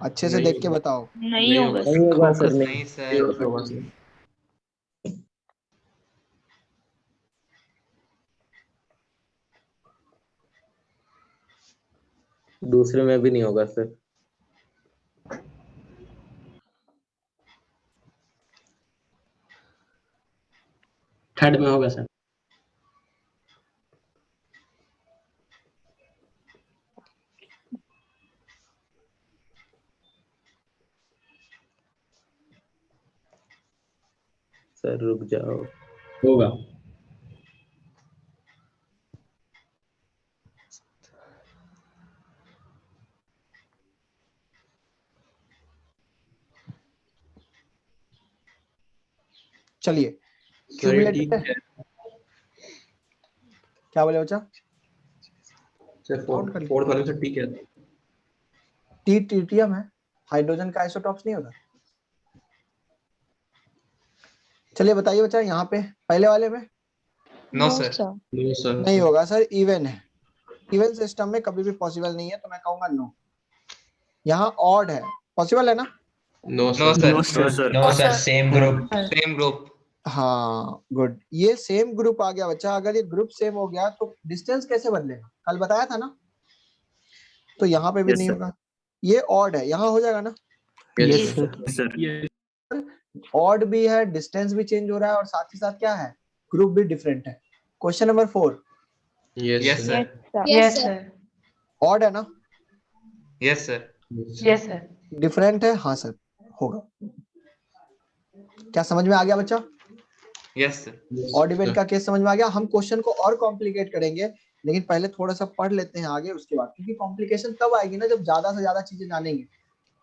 अच्छे से देख के बताओ। नहीं होगा नहीं होगा सर। नहीं सर। दूसरे में भी नहीं होगा सर। थर्ड में होगा सर। सर रुक जाओ। होगा। चलिए, क्यूमुलेटिव क्या बोले बच्चा? फोर्थ वाले से ठीक है। टी ट्रिटियम है, हाइड्रोजन का आइसोटॉप्स नहीं होता। चलिए बताइए बच्चा, यहाँ पे पहले वाले में नो सर। नहीं होगा सर, इवन है। इवन सिस्टम में कभी भी पॉसिबल नहीं है, तो मैं कहूंगा नो। यहाँ ऑड है, पॉसिबल है ना? No sir. No sir, same group. हाँ, गुड। ये सेम ग्रुप आ गया बच्चा। अगर ये ग्रुप सेम हो गया तो डिस्टेंस कैसे बदलेगा? कल बताया था ना, तो यहाँ पे भी नहीं होगा। ये ऑड है, यहाँ हो जाएगा ना? Yes sir. ऑड भी है, डिस्टेंस भी चेंज हो रहा है, और साथ ही साथ क्या है, ग्रुप भी डिफरेंट है। Question number 4। Yes sir. Yes sir. Odd है ना? Yes sir. Yes sir. Different है? हाँ सर, होगा। क्या समझ में आ गया बच्चा? Yes sir. ऑड इवन का केस समझ में आ गया। हम क्वेश्चन को और कॉम्प्लिकेट करेंगे, लेकिन पहले थोड़ा सा पढ़ लेते हैं आगे, उसके बाद, क्योंकि कॉम्प्लिकेशन तब आएगी ना जब ज्यादा से ज्यादा चीजें जानेंगे।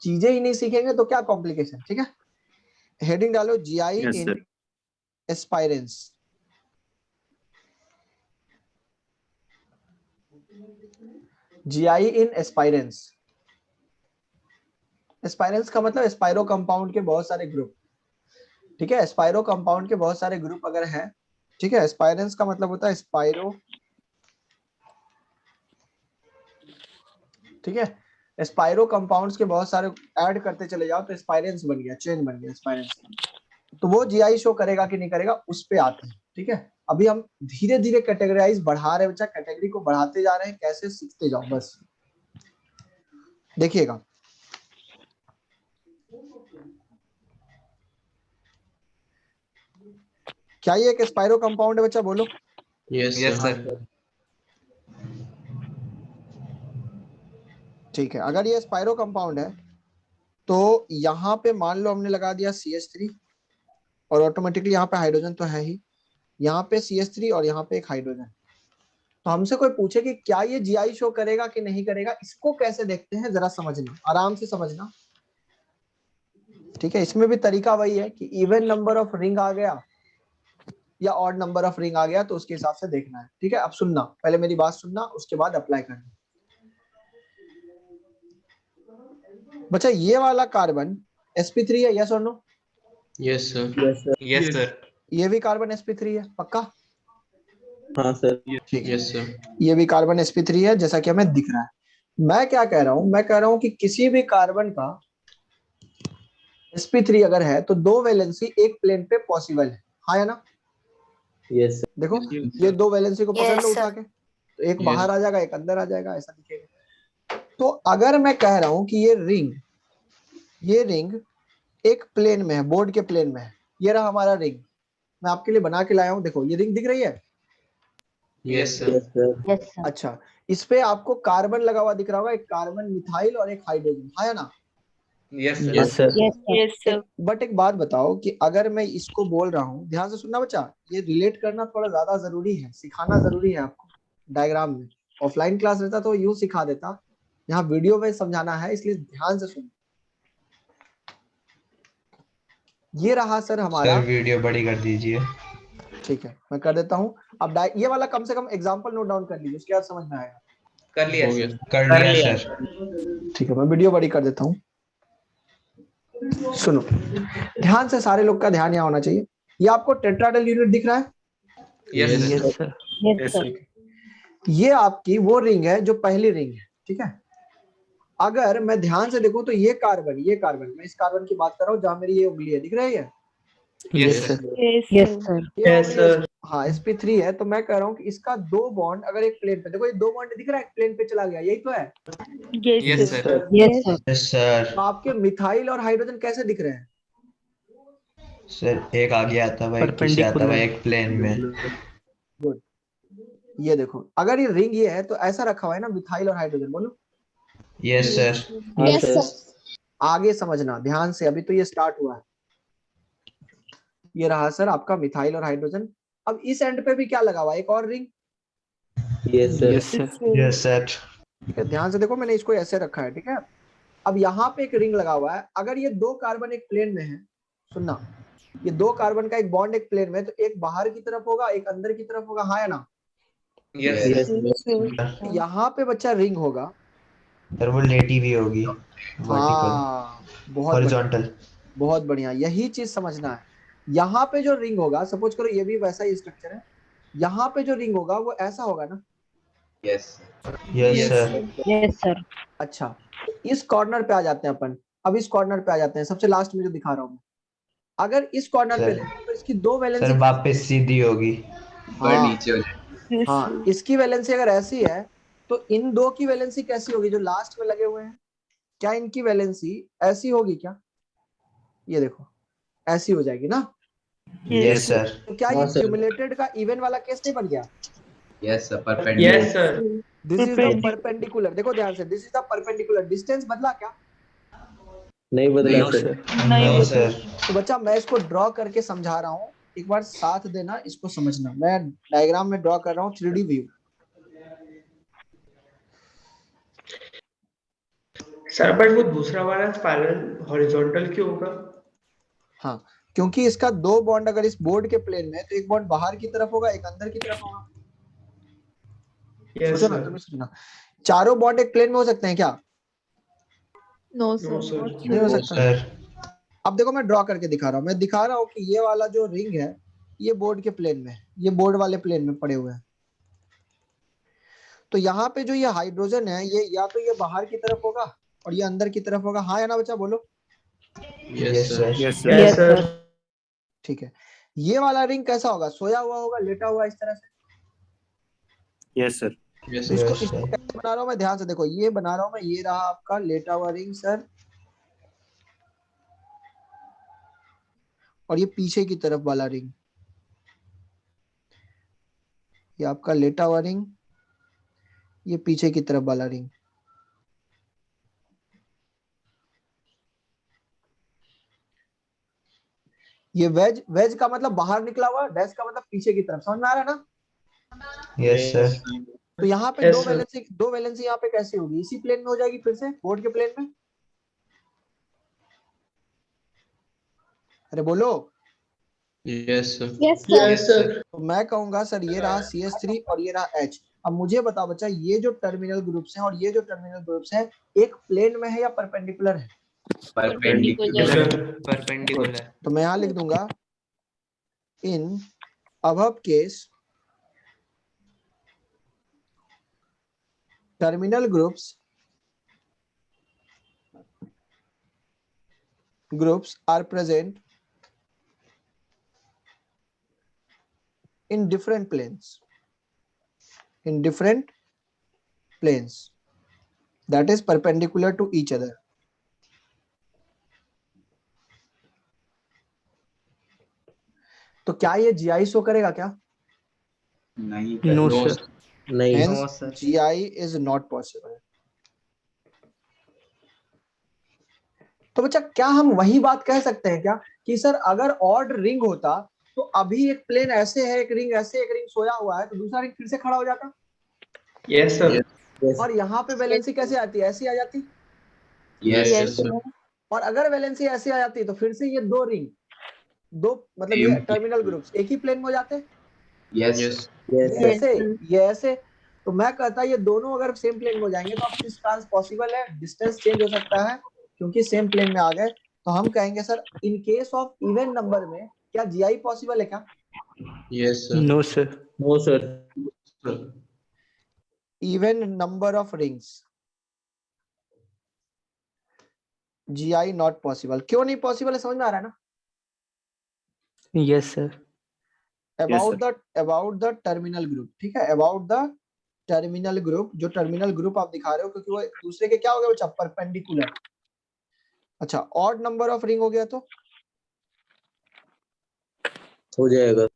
चीजें ही नहीं सीखेंगे तो क्या कॉम्प्लिकेशन। ठीक है, हेडिंग डालो, जीआई इन एस्पायरेंस। जीआई इन एस्पायरेंस। एस्पायरेंस का मतलब स्पाइरो कंपाउंड के बहुत सारे ग्रुप। ठीक है, स्पाइरो कंपाउंड के बहुत सारे ग्रुप अगर हैं, ठीक है, एस्पायरेंस का मतलब होता है स्पाइरो। ठीक है, स्पाइरो कंपाउंड्स के बहुत सारे ऐड करते चले जाओ तो स्पाइरेंस बन गया, चेन बन गया स्पाइरेंस। तो वो जीआई शो करेगा कि नहीं करेगा, उस पे आते हैं। ठीक है, अभी हम धीरे धीरे कैटेगराइज बढ़ा रहे हैं बच्चा, कैटेगरी को बढ़ाते जा रहे हैं, कैसे सीखते जाओ बस। देखिएगा, क्या ये एक स्पाइरो कंपाउंड है बच्चा? बोलो। Yes sir. ठीक है, अगर ये स्पाइरो कंपाउंड है तो यहाँ पे मान लो हमने लगा दिया CH3, और ऑटोमेटिकली यहाँ पे हाइड्रोजन तो है ही, यहाँ पे CH3 और यहाँ पे एक हाइड्रोजन। तो हमसे कोई पूछे कि क्या ये जीआई शो करेगा कि नहीं करेगा, इसको कैसे देखते हैं, जरा समझना, आराम से समझना। ठीक है, इसमें भी तरीका वही है कि इवन नंबर ऑफ रिंग आ गया या ऑड नंबर ऑफ रिंग आ गया तो उसके हिसाब से देखना है। ठीक है, अब सुनना, पहले मेरी बात सुनना, उसके बाद अप्लाई करना। बच्चा ये वाला कार्बन sp3 है, यस और no? Yes sir. Yes sir. ये भी कार्बन sp3 है, पक्का? हाँ सर। ठीक है, यस सर। ये भी कार्बन sp3 है जैसा कि हमें दिख रहा है। मैं क्या कह रहा हूं, मैं कह रहा हूं कि किसी भी कार्बन का sp3 अगर है तो दो वैलेंसी एक प्लेन पे पॉसिबल है, हाँ या ना? Yes sir. देखो ये दो वैलेंसी को पकड़ लो Yes, उठा sir. के, तो एक बाहर आ जाएगा एक अंदर आ जाएगा, ऐसा दिखेगा। तो अगर मैं कह रहा हूं कि ये रिंग एक प्लेन में है, बोर्ड के प्लेन में है, ये रहा हमारा रिंग, मैं आपके लिए बना के लाया हूं, देखो ये रिंग दिख रही है। Yes sir. Yes sir. Yes sir. अच्छा, इस पे आपको कार्बन लगा हुआ दिख रहा होगा, एक कार्बन मिथाइल और एक हाइड्रोजन, हाँ या ना? Yes sir. Yes sir. Yes sir. But एक बात बताओ कि अगर मैं इसको बोल रहा हूँ, ध्यान से सुनना बच्चा, ये रिलेट करना थोड़ा ज्यादा जरूरी है, सिखाना जरूरी है आपको डायग्राम में। ऑफलाइन क्लास रहता तो यूं सिखा देता, यहाँ वीडियो में समझाना है, इसलिए ध्यान से सुन। ये रहा सर हमारा, वीडियो बड़ी कर दीजिए। ठीक है मैं कर देता हूँ। अब ये वाला कम से कम एग्जांपल नोट डाउन कर लीजिए, उसके बाद समझ में आएगा। कर लिया हो गया सर। कर लिया सर। ठीक है, मैं वीडियो बड़ी कर देता हूँ, सुनो ध्यान से, सारे लोग का ध्यान यहाँ होना चाहिए। ये आपको टेट्राहेड्रल यूनिट दिख रहा है? Yes sir. Yes sir. ये आपकी वो रिंग है जो पहली रिंग है, ठीक है? अगर मैं ध्यान से देखूं तो ये कार्बन, मैं इस कार्बन की बात कर रहा हूँ जहां मेरी ये उंगली है, दिख रही है? Yes sir. Yes sir. ये उंगली हाँ sp3 है, तो मैं कह रहा हूँ कि इसका दो बॉन्ड अगर एक प्लेन पे, देखो ये दो बॉन्ड दिख रहा है, एक प्लेन पे चला गया, यही तो है। Yes sir. Yes sir. Yes sir. तो आपके मिथाइल और हाइड्रोजन कैसे दिख रहे हैं? सर एक आगे आता हुआ एक पीछे आता हुआ एक प्लेन में। गुड, ये देखो अगर ये रिंग ये है तो ऐसा रखा हुआ है ना, मिथाइल और हाइड्रोजन, बोलो। Yes sir. Yes sir. आगे समझना ध्यान से, अभी तो ये स्टार्ट हुआ है। ये रहा सर आपका मिथाइल और हाइड्रोजन। अब इस एंड पे भी क्या लगा हुआ है, एक और ring. Yes sir. Yes sir. ठीक है, ध्यान से देखो, मैंने इसको ऐसे रखा है, ठीक है? अब यहाँ पे एक रिंग लगा हुआ है, अगर ये दो कार्बन एक प्लेन में है, सुनना, ये दो कार्बन का एक बॉन्ड एक प्लेन में, तो एक बाहर की तरफ होगा एक अंदर की तरफ होगा, हाँ या ना? Yes yes sir. यहाँ पे बच्चा रिंग होगा, सर वो लेटी भी होगी, वर्टिकल, हाँ बहुत बढ़िया, हॉरिजॉन्टल। बहुत बढ़िया, यही चीज समझना है। यहाँ पे जो रिंग होगा, सपोज करो ये भी वैसा ही स्ट्रक्चर है, यहाँ पे जो रिंग होगा वो ऐसा होगा ना? Yes yes sir. Yes sir. अच्छा, तो इस कॉर्नर पे आ जाते हैं अपन, अब इस कॉर्नर पे आ जाते हैं, सबसे लास्ट में जो दिखा रहा हूँ। अगर इस कॉर्नर पे सर। देखो तो इसकी दो वैलेंसी, सर वापस सीधी होगी। हाँ, हाँ इसकी वैलेंसी अगर ऐसी है तो इन दो की वैलेंसी कैसी होगी जो लास्ट में लगे हुए हैं? क्या इनकी वैलेंसी ऐसी होगी क्या? ये देखो ऐसी हो जाएगी ना? Yes sir. तो क्या ये क्यूमुलेटेड का इवन वाला केस नहीं बन गया? Yes sir. Yes sir. This is the perpendicular, देखो ध्यान से, this is the perpendicular, distance बदला क्या? नहीं बदला सर। नहीं सर। तो बच्चा मैं इसको ड्रॉ करके समझा रहा हूँ, एक बार साथ देना, इसको समझना। मैं डायग्राम में ड्रॉ कर रहा हूँ 3D व्यू। सर बट वो दूसरा वाला स्पाइरल हॉरिजॉन्टल क्यों होगा? हाँ, क्योंकि इसका दो बॉन्ड अगर इस बोर्ड के प्लेन में है तो एक बॉन्ड बाहर की तरफ होगा एक अंदर की तरफ होगा। यस सोचो ना, तुम्हें सोचना, चारों बॉन्ड एक प्लेन में हो सकते हैं क्या? No sir. नहीं हो सकता। सर अब देखो मैं ड्रॉ करके दिखा रहा हूँ, मैं दिखा रहा हूँ कि ये वाला जो रिंग है ये बोर्ड के प्लेन में है, ये बोर्ड वाले प्लेन में पड़े हुए हैं। तो यहाँ पे जो ये हाइड्रोजन है, ये या तो ये बाहर की तरफ होगा और ये अंदर की तरफ होगा, हाँ या ना बच्चा, बोलो। Yes sir. Yes sir. ठीक है, ये वाला रिंग कैसा होगा? सोया हुआ होगा, लेटा हुआ, इस तरह से। Yes sir. यस तो इसको कैसे बना रहा हूँ मैं, ध्यान से देखो, ये बना रहा हूँ मैं, ये रहा आपका लेटा हुआ रिंग सर, और ये पीछे की तरफ वाला रिंग, ये आपका लेटा हुआ रिंग, ये पीछे की तरफ वाला रिंग। ये वेज का मतलब बाहर निकला हुआ, डैश का मतलब पीछे की तरफ, समझ में आ रहा है ना? Yes sir. तो यहाँ पे दो वैलेंसी यहाँ पे कैसी होगी? इसी प्लेन में हो जाएगी, फिर से बोर्ड के प्लेन में। अरे बोलो। Yes, sir. Yes, sir. तो मैं कहूंगा सर ये रहा CH3 और ये रहा H। अब मुझे बताओ बच्चा, ये जो टर्मिनल ग्रुप्स हैं और ये जो टर्मिनल ग्रुप्स हैं, एक प्लेन में है या परपेंडिकुलर है? परपेंडिकुलर। तो मैं यहाँ लिख दूंगा इन above case terminal groups are present in different planes, that is perpendicular to each other. तो क्या ये GI शो करेगा क्या? नहीं No, sir. नहीं Hence, GI is not possible. तो बच्चा क्या हम वही बात कह सकते हैं क्या कि सर अगर ऑड रिंग होता तो अभी एक प्लेन ऐसे है, एक रिंग ऐसे, एक रिंग सोया हुआ है, तो दूसरा रिंग फिर से खड़ा हो जाता? Yes sir. और यहाँ पे वैलेंसी कैसे आती है? ऐसी आ जाती। Yes, sir. और अगर वैलेंसी ऐसे आ जाती तो फिर से ये दो रिंग, दो मतलब ये टर्मिनल ग्रुप्स एक ही प्लेन में हो जाते। Yes. ये ऐसे। तो मैं कहता ये दोनों अगर सेम प्लेन में हो जाएंगे तो अब किस ट्रांस पॉसिबल है? डिस्टेंस चेंज हो सकता है क्योंकि सेम प्लेन में आ गए। तो हम कहेंगे sir in case of even number में क्या GI पॉसिबल है क्या? Yes, sir. No, sir. No sir. Even number of rings GI not possible. क्यों नहीं पॉसिबल है समझ में आ रहा है ना? Yes, sir. About the terminal group, ठीक है, अबाउट द टर्मिनल ग्रुप, जो टर्मिनल ग्रुप आप दिखा रहे हो क्योंकि वो एक दूसरे के क्या हो गया बच्चा? परपेंडिकुलर। अच्छा ऑड नंबर ऑफ रिंग हो गया तो हो जाएगा।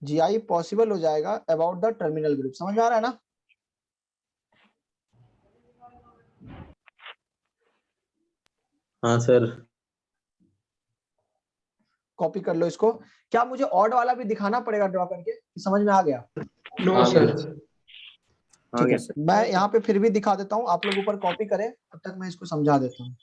GI पॉसिबल हो जाएगा अबाउट द टर्मिनल ग्रुप। समझ में आ रहा है ना? हाँ सर। कॉपी कर लो इसको। क्या मुझे ऑड वाला भी दिखाना पड़ेगा ड्रॉ करके? समझ में आ गया? No sir. ठीक है, मैं यहाँ पे फिर भी दिखा देता हूँ, आप लोग ऊपर कॉपी करें, तब तक मैं इसको समझा देता हूँ।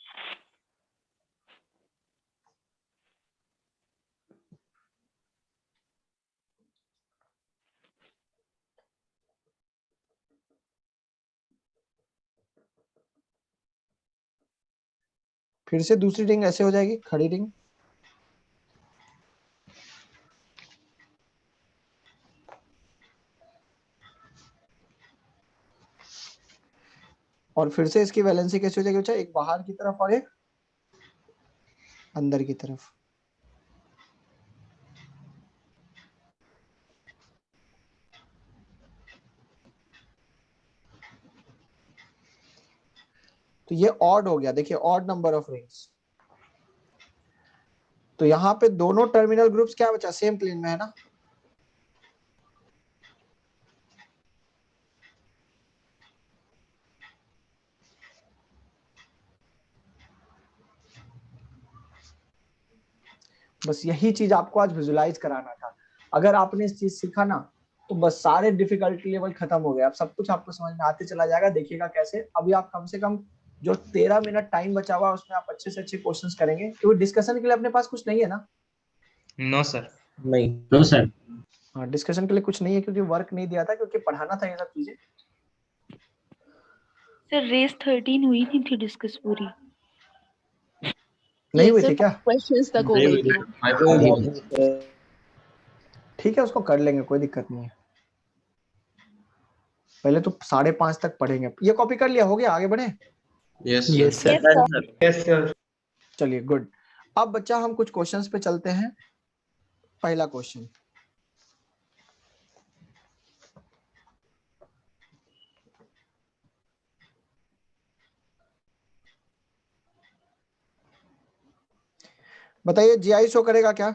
फिर से दूसरी रिंग ऐसे हो जाएगी, खड़ी रिंग। और फिर से इसकी वैलेंसी कैसे हो जाएगी बच्चा? एक बाहर की तरफ और एक अंदर की तरफ। तो ये ऑड हो गया, देखिए ऑड नंबर ऑफ रिंग्स। तो यहाँ पे दोनों टर्मिनल ग्रुप्स क्या बचा? सेम प्लेन में है ना? बस यही चीज आपको आज विजुलाइज कराना था। अगर आपने इस चीज सीखा ना तो बस सारे डिफिकल्टी लेवल खत्म हो गए। अब सब कुछ आपको समझ में आते चला जाएगा। देखिएगा कैसे अभी आप कम से कम जो 13 मिनट टाइम बचा हुआ उसमें आप अच्छे से अच्छे क्वेश्चंस करेंगे। क्योंकि डिस्कशन के लिए अपने पास कुछ नहीं है ना? No sir. नहीं। No sir. हाँ डिस्कशन के लिए कुछ नहीं है क्योंकि वर्क नहीं दिया था, क्योंकि पढ़ाना था ये सब चीजें। सर रेस 13 हुई नहीं थी डिस्कस पूरी? नहीं हुई थी क्या? Questions तक हो गई थी। ठीक है उसको कर लेंगे, कोई दिक्कत नहीं है। पहले तो 5:30 तक पढ़ेंगे। ये कॉपी कर लिया? हो गया? आगे बढ़े? Yes, sir. Yes, sir. Yes sir. चलिए गुड। अब बच्चा हम कुछ क्वेश्चंस पे चलते हैं। पहला क्वेश्चन, बताइए GI शो करेगा क्या?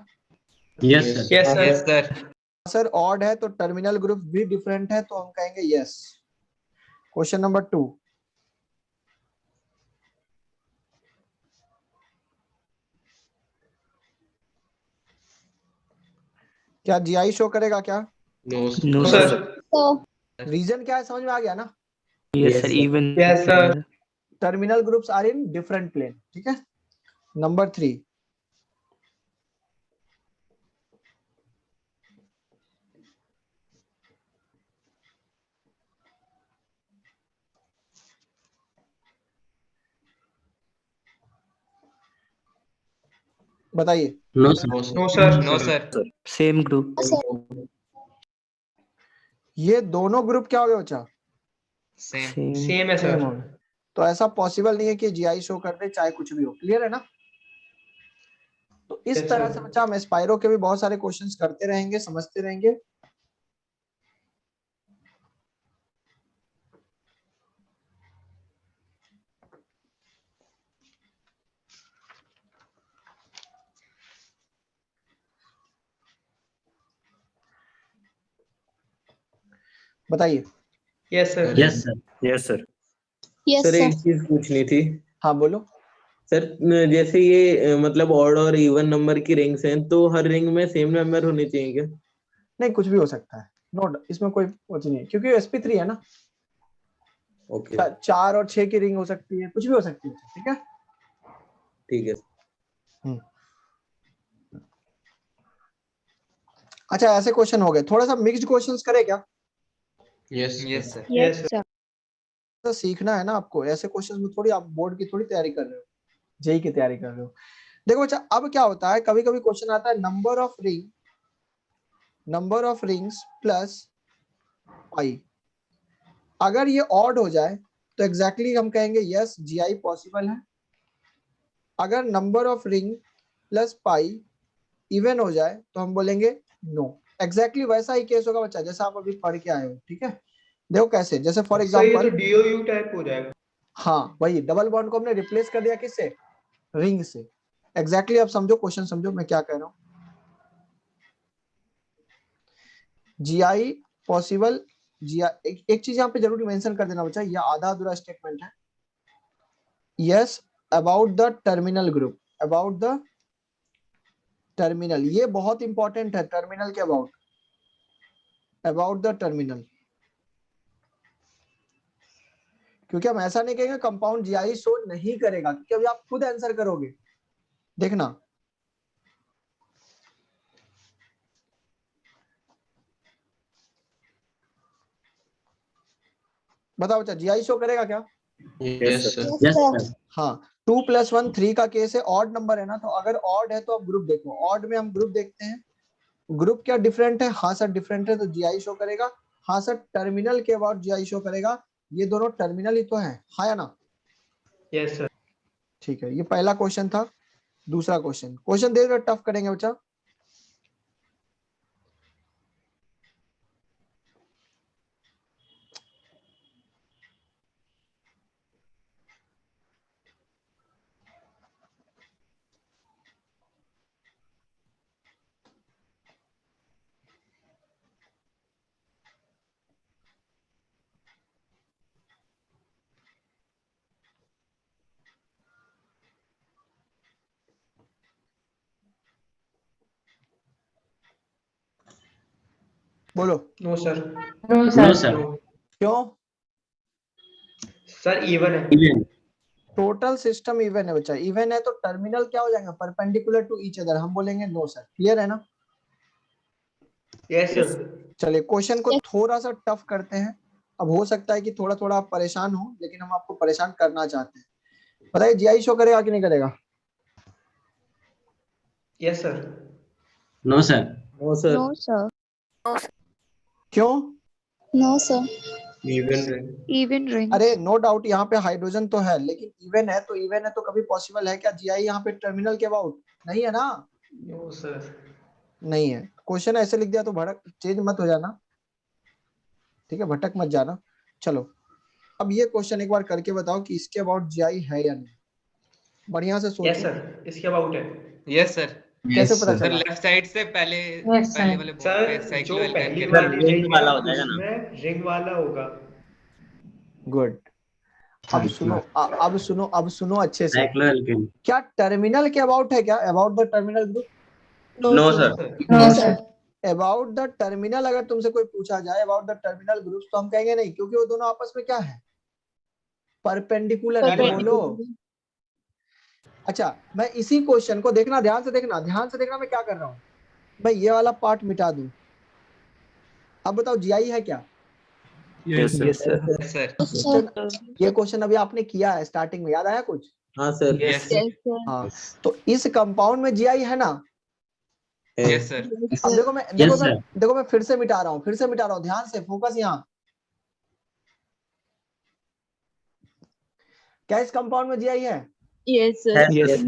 Yes sir. Yes sir. Yes sir. Sir odd है तो टर्मिनल ग्रुप भी डिफरेंट है, तो हम कहेंगे यस। क्वेश्चन नंबर 2, क्या GI शो करेगा क्या? No, sir. No, sir. sir. Reason क्या है समझ में आ गया ना? Yes, sir. Even. Yes, sir. Terminal groups are in different plane. ठीक है। नंबर 3, बताइए। No sir. No sir. No sir. Same group. ये दोनों ग्रुप क्या हो गए बच्चा? सेम। सेम है सेम सर। हो गए। तो ऐसा पॉसिबल नहीं है कि जीआई शो कर दे चाहे कुछ भी हो। क्लियर है ना? तो इस Yes, तरह sir. से बच्चा हम एस्पायरो के भी बहुत सारे क्वेश्चंस करते रहेंगे, समझते रहेंगे। बताइए। Yes sir. Yes sir. Yes sir. Sir एक चीज पूछनी थी हाँ बोलो। सर। जैसे ये मतलब ऑड और इवन नंबर की रिंग्स हैं, तो हर रिंग में सेम नंबर होने चाहिए क्या? नहीं, कुछ भी हो सकता है। नोट, इसमें कोई कुछ नहीं है क्योंकि sp3 है ना। ओके 4 और 6 की रिंग हो सकती है, कुछ भी हो सकती है। ठीक है। ठीक है। अच्छा, ऐसे क्वेश्चन हो गए। थोड़ा सा मिक्स्ड क्वेश्चंस करें क्या? Yes yes sir. Yes sir. तो सीखना है ना आपको। ऐसे क्वेश्चंस में थोड़ी आप बोर्ड की थोड़ी तैयारी कर रहे हो, जेई की तैयारी कर रहे हो। देखो अच्छा, अब क्या होता है, कभी कभी क्वेश्चन आता है number of rings plus pi. अगर ये ऑड हो जाए तो एग्जैक्टली हम कहेंगे यस जीआई पॉसिबल है। अगर number of ring plus pi even हो जाए तो हम बोलेंगे नो। एग्जैक्टली वैसा ही केस होगा बच्चा जैसा आप अभी पढ़ के आए हो। ठीक है। देखो कैसे, जैसे फॉर सर ये एग्जांपल, तो डीओयू टाइप हो जाएगा। हाँ वही डबल बॉन्ड को हमने रिप्लेस कर दिया किससे? रिंग से। एग्जैक्टली आप समझो, क्वेश्चन समझो मैं क्या कह रहा हूँ। जीआई पॉसिबल, एक चीज यहाँ पे जरूरी मेंशन कर देना बच्चा, यह आधा अधूरा स्टेटमेंट है। Yes about the terminal group, about the terminal, ये बहुत इंपॉर्टेंट है। टर्मिनल के अबाउट द टर्मिनल, क्योंकि हम ऐसा नहीं कहेंगे कंपाउंड जीआई शो नहीं करेगा, क्योंकि अभी आप खुद आंसर करोगे। देखना, बताओ बच्चा, जीआई शो करेगा क्या? Yes sir. Yes sir. हाँ। 2 + 1 3 का केस है, ऑड नंबर है ना, तो अगर ऑड है तो आप ग्रुप देखो। ऑड में हम ग्रुप देखते हैं, ग्रुप क्या डिफरेंट है? हाँ सर डिफरेंट है, तो जीआई शो करेगा। हाँ सर टर्मिनल के अबाउट जीआई शो करेगा। ये दोनों टर्मिनल ही तो है, हाँ या ना? Yes sir. ठीक है, ये पहला क्वेश्चन था। दूसरा क्वेश्चन दे दो, टफ करेंगे बच्चा। बोलो। No sir. No sir. क्यों? सर इवन है। टोटल सिस्टम इवन है बच्चा। इवन है तो टर्मिनल क्या हो जाएगा? परपेंडिकुलर टू ईच अदर, हम बोलेंगे नो सर। क्लियर है ना? Yes sir. चलिए क्वेश्चन को थोड़ा सा टफ करते हैं। अब हो सकता है कि थोड़ा थोड़ा आप परेशान हो, लेकिन हम आपको परेशान करना चाहते हैं। बताइए जीआई शो करेगा कि नहीं करेगा? Yes sir. No sir. No sir. No sir. क्यों? No sir. Even ring. Even ring. अरे नो डाउट, यहाँ पे हाइड्रोजन तो है, लेकिन इवन है तो कभी पॉसिबल है क्या जीआई यहाँ पे टर्मिनल के अबाउट? नहीं है ना? No sir. नहीं है। क्वेश्चन ऐसे लिख दिया तो भड़क चेंज मत हो जाना, ठीक है? भटक मत जाना। चलो अब ये क्वेश्चन एक बार करके बताओ कि इसके अबाउट जीआई है या नहीं। बढ़िया से यस सोचो। सर, इसके अबाउट है। Yes sir. कैसे पता सर चला? लेफ्ट साइड से पहले वाले बॉक्स पे सर जो साइक्लोएल्केन पहली के वाली साथ। रिंग है उसमें रिंग वाला होगा। गुड। अब सुनो अच्छे से। साइक्लोएल्केन। क्या टर्मिनल के अबाउट है क्या? About the terminal group? No sir. No sir. About the terminal अगर तुमसे कोई पूछा जाए अबाउट द टर्मिनल ग्रुप, तो हम कहेंगे नहीं, क्योंकि वो दोनों आपस में क्या है? परपेंडिकुलर। अरे बोलो। अच्छा, मैं इसी क्वेश्चन को देखना, ध्यान से देखना मैं क्या कर रहा हूँ। मैं ये वाला पार्ट मिटा दूं। अब बताओ जीआई है क्या? Yes sir. सर। ये क्वेश्चन अभी आपने किया है स्टार्टिंग में, याद आया कुछ? हाँ सर। यस हाँ, तो इस कंपाउंड में जीआई है ना? यस सर अब देखो मैं फिर से मिटा रहा हूँ, ध्यान से फोकस यहाँ। क्या इस कंपाउंड में जीआई है? यस सर यस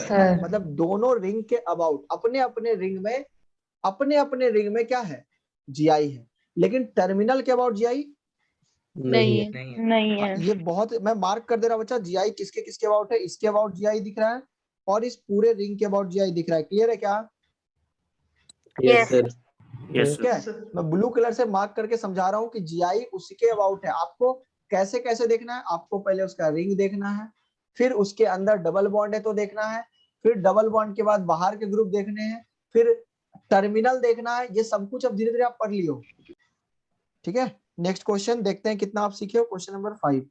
सर मतलब दोनों रिंग के अबाउट अपने अपने रिंग में क्या है? जीआई है, लेकिन टर्मिनल के अबाउट जीआई नहीं नहीं है। ये बहुत मैं मार्क कर दे रहा हूं बच्चा, जीआई किसके किसके अबाउट है? इसके अबाउट जीआई दिख रहा है और इस पूरे रिंग के अबाउट जीआई दिख रहा है। क्लियर है क्या? Yes sir. ठीक है, मैं ब्लू कलर से मार्क करके समझा रहा हूँ कि जीआई उसके अबाउट है। आपको कैसे कैसे देखना है? आपको पहले उसका रिंग देखना है, फिर उसके अंदर डबल बॉन्ड है तो देखना है, फिर डबल बॉन्ड के बाद बाहर के ग्रुप देखने हैं, फिर टर्मिनल देखना है। ये सब कुछ अब धीरे धीरे आप पढ़ लियो। ठीक है, नेक्स्ट क्वेश्चन देखते हैं कितना आप सीखे हो। क्वेश्चन नंबर 5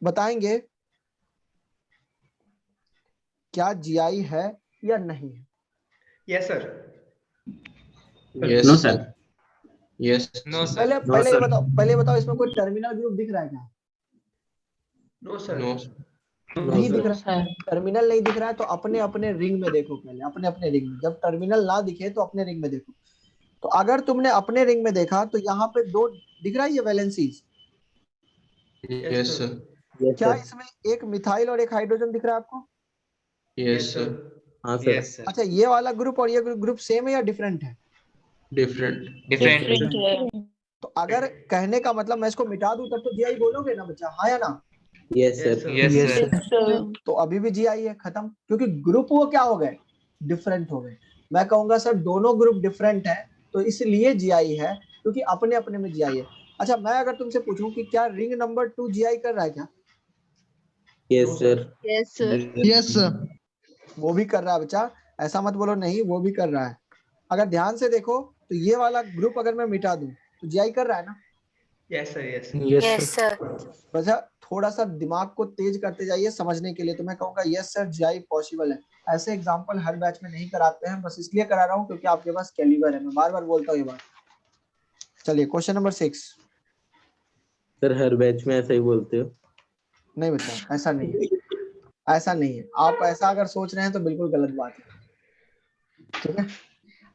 बताएंगे क्या जीआई है या नहीं है? Yes sir. Yes no sir. Yes no sir पहले ये बताओ इसमें कोई टर्मिनल ग्रुप दिख रहा है क्या? No sir. नो नहीं दिख रहा है। टर्मिनल नहीं दिख रहा है तो अपने अपने रिंग में देखो पहले, अपने अपने रिंग में। जब टर्मिनल ना दिखे तो अपने रिंग में देखो। तो अगर तुमने अपने रिंग में देखा तो यहाँ पे दो दिख रहा है, ये वैलेंसीज। Yes sir. क्या इसमें एक मिथाइल और एक हाइड्रोजन दिख रहा है आपको? Yes sir. हाँ सर। यस सर अच्छा, ये वाला ग्रुप और ये ग्रुप सेम है या डिफरेंट है? डिफरेंट। डिफरेंट तो अगर कहने का मतलब मैं इसको मिटा दूं तब तो जीआई बोलोगे ना बच्चा, हाँ या ना? Yes sir. यस सर तो अभी भी जीआई है, खत्म। क्योंकि ग्रुप वो क्या हो गए? डिफरेंट हो गए। मैं कहूंगा सर दोनों ग्रुप डिफरेंट है तो इसलिए जीआई है, क्योंकि अपने अपने में जीआई है। अच्छा, मैं अगर तुमसे पूछूं कि क्या रिंग नंबर 2 जीआई कर रहा है क्या? Yes sir. यस सर वो भी कर रहा है बच्चा, ऐसा मत बोलो नहीं, वो भी कर रहा है। अगर ध्यान से देखो तो ये वाला ग्रुप अगर मैं मिटा दूं तो जीआई कर रहा है ना? Yes sir. Yes yes sir बच्चा थोड़ा सा दिमाग को तेज करते जाइए समझने के लिए। तो मैं कहूंगा यस सर जीआई पॉसिबल है। ऐसे एग्जांपल हर बैच में नहीं कराते हैं, बस इसलिए करा रहा हूँ क्योंकि आपके पास कैलिबर है। मैं बार बार बोलता हूँ ये बात। चलिए क्वेश्चन नंबर 6। सर हर बैच में ऐसा ही बोलते हो? नहीं बच्चा, ऐसा नहीं है, ऐसा नहीं है। आप ऐसा अगर सोच रहे हैं तो बिल्कुल गलत बात है। ठीक है,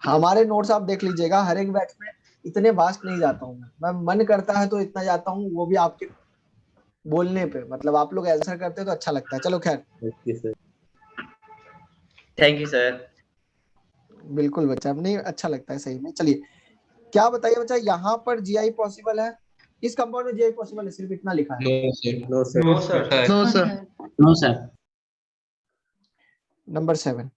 हमारे नोट्स आप देख लीजिएगा, हर एक बैच में इतने वास्ट नहीं जाता हूँ मैं मन करता है तो इतना जाता हूँ, वो भी आपके बोलने पे। मतलब आप लोग आंसर करते हैं तो अच्छा लगता है। चलो खैर, okay sir. Thank you sir. बिल्कुल बच्चा, नहीं अच्छा लगता है सही में। चलिए क्या बताइए बच्चा, यहाँ पर जीआई पॉसिबल है, इस कंपाउंड में जीआई पॉसिबल है, सिर्फ इतना लिखा है। No sir. No sir. No sir. No sir no sir. Number 7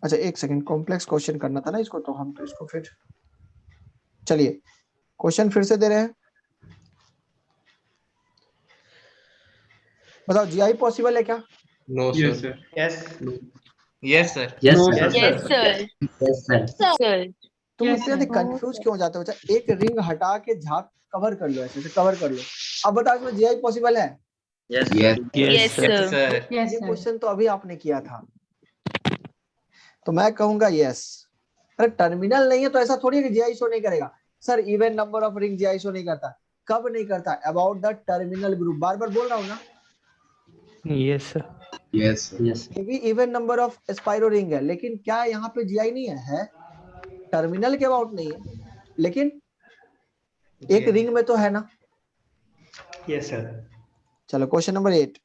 अच्छा एक सेकंड, कॉम्प्लेक्स क्वेश्चन करना था ना इसको, तो हम तो इसको फिर चलिए क्वेश्चन फिर से दे रहे हैं। बताओ जीआई पॉसिबल है क्या? No yes sir. Sir. Yes yes sir yes no sir. Yes sir yes sir. Sir तुम इतने कंफ्यूज क्यों हो जाते हो बच्चा? एक रिंग हटा के झाग कवर कर लो, ऐसे कवर कर लो। अब बताओ इसमें जीआई पॉसिबल है? यस यस सर सर ये क्वेश्चन तो अभी आपने किया था, तो मैं कहूंगा यस। अरे टर्मिनल नहीं है तो ऐसा थोड़ी है कि जीआई शो नहीं करेगा। Sir even number of ring GI show नहीं करता। कब नहीं करता? About the terminal group. बार बार बोल रहा हूँ ना। Yes sir. Yes yes. ये भी even number of spiro ring है, लेकिन क्या यहाँ पे जीआई नहीं है? टर्मिनल के अबाउट नहीं है, लेकिन एक रिंग में तो है ना। Yes sir. चलो क्वेश्चन नंबर 8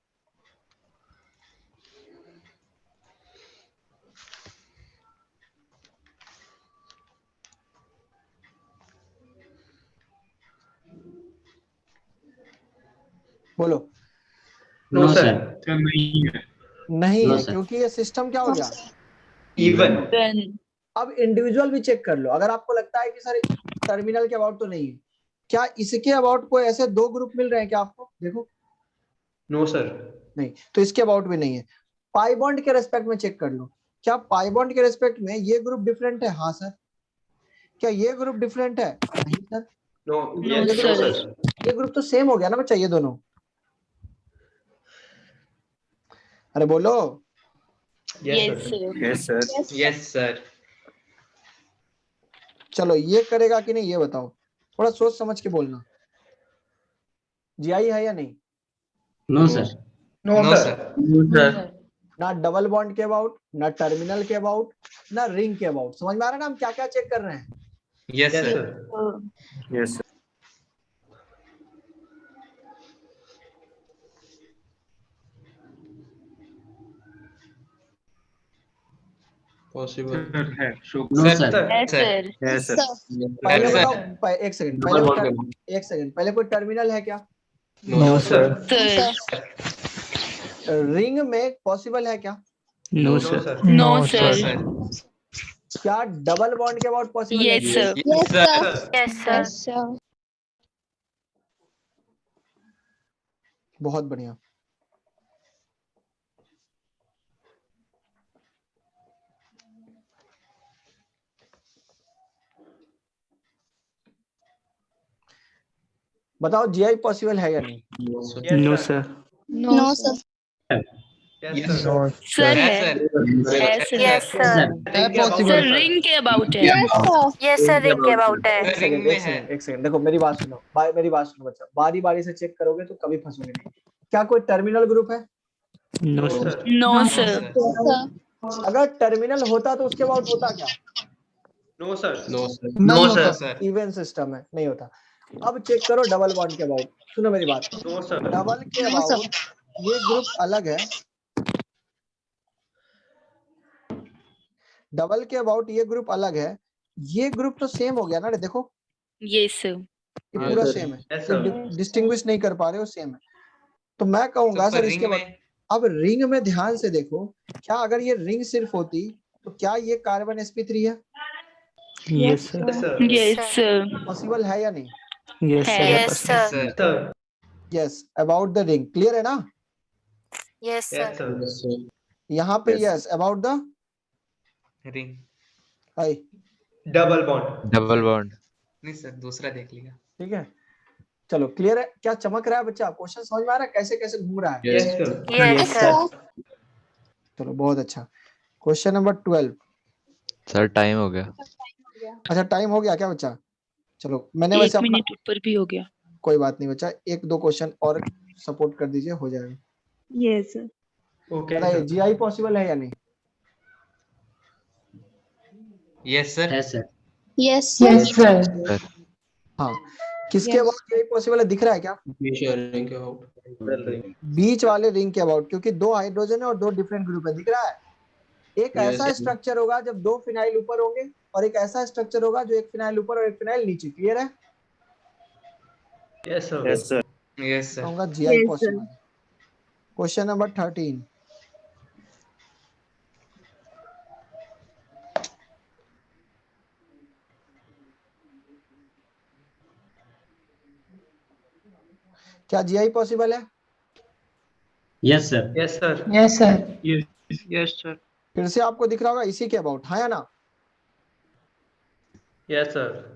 बोलो। No sir. सर नहीं है। नहीं नो है सर। क्योंकि ये सिस्टम क्या हो गया? इवन। अब इंडिविजुअल भी चेक कर लो। अगर आपको लगता है कि सर टर्मिनल के अबाउट तो नहीं है, क्या इसके अबाउट कोई ऐसे दो ग्रुप मिल रहे हैं क्या आपको? देखो नो सर। नहीं, तो इसके अबाउट भी नहीं है। पाई बॉन्ड के रेस्पेक्ट में चेक कर लो। क्या पाई बॉन्ड के रेस्पेक्ट में ये ग्रुप डिफरेंट है? हाँ सर। क्या ये ग्रुप डिफरेंट है? नहीं sir. No no yes sir sir. ये ग्रुप तो सेम हो गया ना बच्चा, ये दोनों। अरे बोलो। Yes yes sir. Sir yes sir. Yes sir चलो ये करेगा कि नहीं ये बताओ, थोड़ा सोच समझ के बोलना। जीआई है या नहीं? No sir. No no sir. Sir. ना डबल बॉन्ड के अबाउट, ना टर्मिनल के अबाउट, ना रिंग के अबाउट। समझ में आ रहा है ना हम क्या क्या चेक कर रहे हैं? Yes yes sir. Sir. Yes possible. Sir है show. No sir sir. Yes sir sir yes sir पहले सर। बताओ, एक सेकंड पहले एक सेकंड पहले कोई टर्मिनल है क्या? नो सर सर रिंग में पॉसिबल है क्या? No no sir sir. No no sir sir. क्या डबल बॉन्ड के अबाउट पॉसिबल है? Yes sir yes sir. Yes sir. sir. बहुत बढ़िया। बताओ जीआई पॉसिबल है या नहीं? No sir No, sir. Yes sir. Sir है है सर। है यस सर सर। है सर possible. रिंग के अबाउट है Yes, sir. Yes sir ring के अबाउट है। एक रिंग सेकंड में एक है। सेकंड एक सेकंड देखो मेरी बात सुनो, मेरी बात सुनो बच्चा, बारी बारी से चेक करोगे तो कभी फंसोगे नहीं। क्या कोई टर्मिनल ग्रुप है? No sir no no sir sir. Yes, sir. अगर टर्मिनल होता तो उसके बाद होता क्या? No sir. No sir no no sir. Sir. Even system है, नहीं होता। अब चेक करो डबल बॉन्ड के अबाउट। सुनो मेरी बात, नो सर। डबल के No, sir. अबाउट ये ग्रुप अलग है, डबल के अबाउट ये ग्रुप अलग है, ये ग्रुप तो सेम हो गया ना रे। देखो यस सर ये पूरा सेम है, यस सर। डिस्टिंग्विश नहीं कर पा रहे हो, सेम है। तो मैं कहूंगा तो सर पर इसके रिंग बाद में अब रिंग में ध्यान से देखो, क्या अगर ये रिंग सिर्फ होती तो क्या ये कार्बन sp3 है? Yes sir yes sir. Yes sir possible है या नहीं? यस है। Sir yes sir. Sir. Sir. Yes about the ring, clear है ना? Yes yes sir. सर। यहाँ पे yes about the ring high, double bond. Double bond नहीं sir, दूसरा देख लिया। ठीक है चलो क्लियर है? क्या चमक रहा है बच्चा? क्वेश्चन समझ में आ रहा है कैसे कैसे घूम रहा है? Yes sir. Yes sir. चलो बहुत अच्छा। Question number 12। सर टाइम हो गया। अच्छा टाइम हो गया क्या बच्चा? चलो मैंने एक वैसे अपना, मिनट ऊपर भी हो गया। कोई बात नहीं बच्चा, एक दो क्वेश्चन और सपोर्ट कर दीजिए, हो जाएगा। यस सर ओके बताइए सर। जीआई पॉसिबल है या नहीं? Yes sir. Yes sir. Yes, sir. Sir हाँ किसके Yes. अबाउट जीआई पॉसिबल है दिख रहा है क्या? शेयरिंग के अबाउट बीच वाले रिंग के अबाउट, क्योंकि दो हाइड्रोजन है और दो डिफरेंट ग्रुप है, दिख रहा है? एक ऐसा स्ट्रक्चर होगा जब दो फिनाइल ऊपर होंगे, और एक ऐसा स्ट्रक्चर होगा जो एक फिनाइल ऊपर और एक फिनाइल नीचे। क्लियर है? Yes sir. Yes sir yes sir. कहूंगा जीआई पॉसिबल। Question number 13। क्या जीआई पॉसिबल है? Yes sir. Yes sir. Yes, sir. Yes sir. फिर से आपको दिख रहा होगा इसी के अबाउट, हाँ या ना? Yes sir.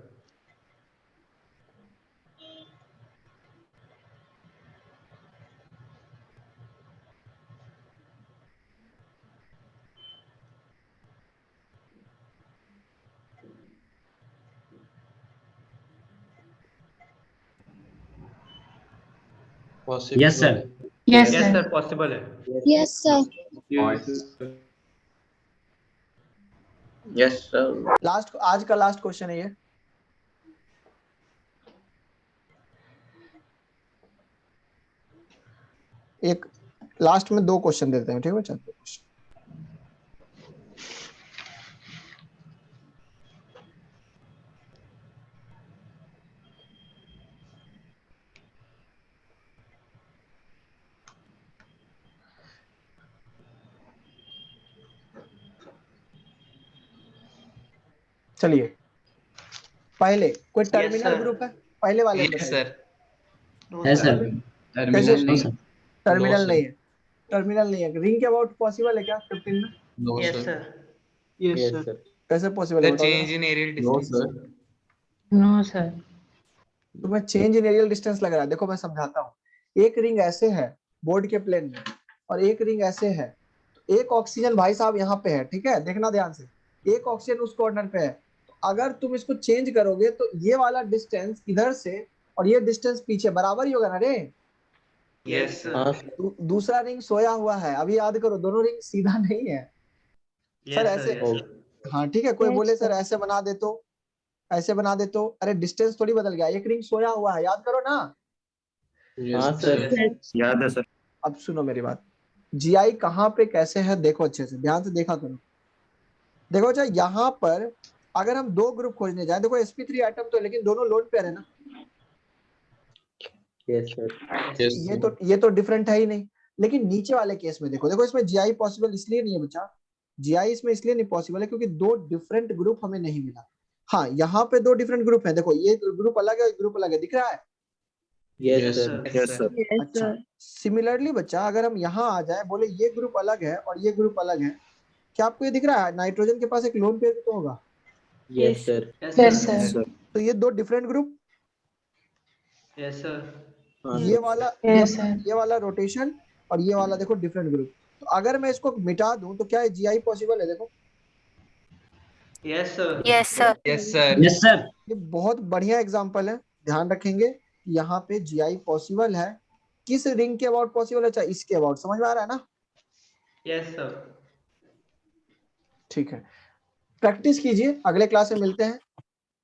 Possible yes sir. Yes, yes sir. Sir possible है। Yes, sir. Yes sir last, आज का लास्ट क्वेश्चन है ये। एक लास्ट में दो क्वेश्चन देते हैं, ठीक है? चलो चलिए, पहले कोई टर्मिनल ग्रुप है पहले वाले में यस बताइए। सर। Yes sir. कैसे नहीं सर। टर्मिनल नहीं है? टर्मिनल नहीं है। रिंग के अबाउट पॉसिबल है क्या 15 में? No yes sir sir. Yes sir कैसे पॉसिबल है द बताओ चेंज जरा? In aerial no distance. Sir No, sir. तुम्हें चेंज इन एरियल डिस्टेंस लग रहा है? देखो मैं समझाता हूँ। एक रिंग ऐसे है बोर्ड के प्लेन में, और एक रिंग ऐसे है। एक ऑक्सीजन भाई साहब यहाँ पे है, ठीक है? देखना ध्यान से, एक ऑक्सीजन उस कॉर्नर पे है, तो अगर तुम इसको चेंज करोगे तो ये वाला डिस्टेंस इधर से और ये डिस्टेंस पीछे बराबर ही होगा ना रे। यस हाँ सर दूसरा रिंग सोया हुआ है, अभी याद करो दोनों रिंग सीधा नहीं है सर, ऐसे हाँ ठीक है। कोई Yes, बोले sir. सर ऐसे बना दे तो, ऐसे बना दे तो, अरे डिस्टेंस थोड़ी बदल गया, एक रिंग सोया हुआ है, याद करो ना। हाँ सर याद है सर। अब सुनो मेरी बात, जीआई कहाँ पे कैसे है देखो, अच्छे से ध्यान से देखा करो। देखो अच्छा यहाँ पर अगर हम दो ग्रुप खोजने जाए, देखो sp3 एटम तो है, लेकिन दोनों लोन पेयर है ना। यस सर ये तो डिफरेंट है ही नहीं। लेकिन नीचे वाले केस में देखो, देखो इसमें जीआई पॉसिबल इसलिए नहीं है बच्चा, जीआई इसमें इसलिए नहीं पॉसिबल है क्योंकि दो डिफरेंट ग्रुप हमें नहीं मिला। हाँ यहाँ पे दो डिफरेंट ग्रुप है, देखो ये ग्रुप अलग है, ग्रुप अलग है, दिख रहा है। Yes sir yes sir. Yes, अच्छा sir. सिमिलरली बच्चा अगर हम यहाँ आ जाए, बोले ये ग्रुप अलग है और ये ग्रुप अलग है, क्या आपको ये दिख रहा है नाइट्रोजन के पास एक लोन पेयर भी तो होगा। Yes sir Yes, sir. तो ये दो डिफरेंट ग्रुप, यस सर हाँ ये वाला Yes, sir. ये वाला रोटेशन और ये वाला देखो डिफरेंट ग्रुप। तो अगर मैं इसको मिटा दूं तो क्या जीआई पॉसिबल है? देखो yes sir yes sir yes sir yes sir. ये बहुत बढ़िया एग्जांपल है, ध्यान रखेंगे कि यहाँ पे जीआई पॉसिबल है। किस रिंग के अबाउट पॉसिबल है? चाहे इसके अबाउट, समझ में आ रहा है ना? यस सर ठीक है, प्रैक्टिस कीजिए, अगले क्लास में मिलते हैं,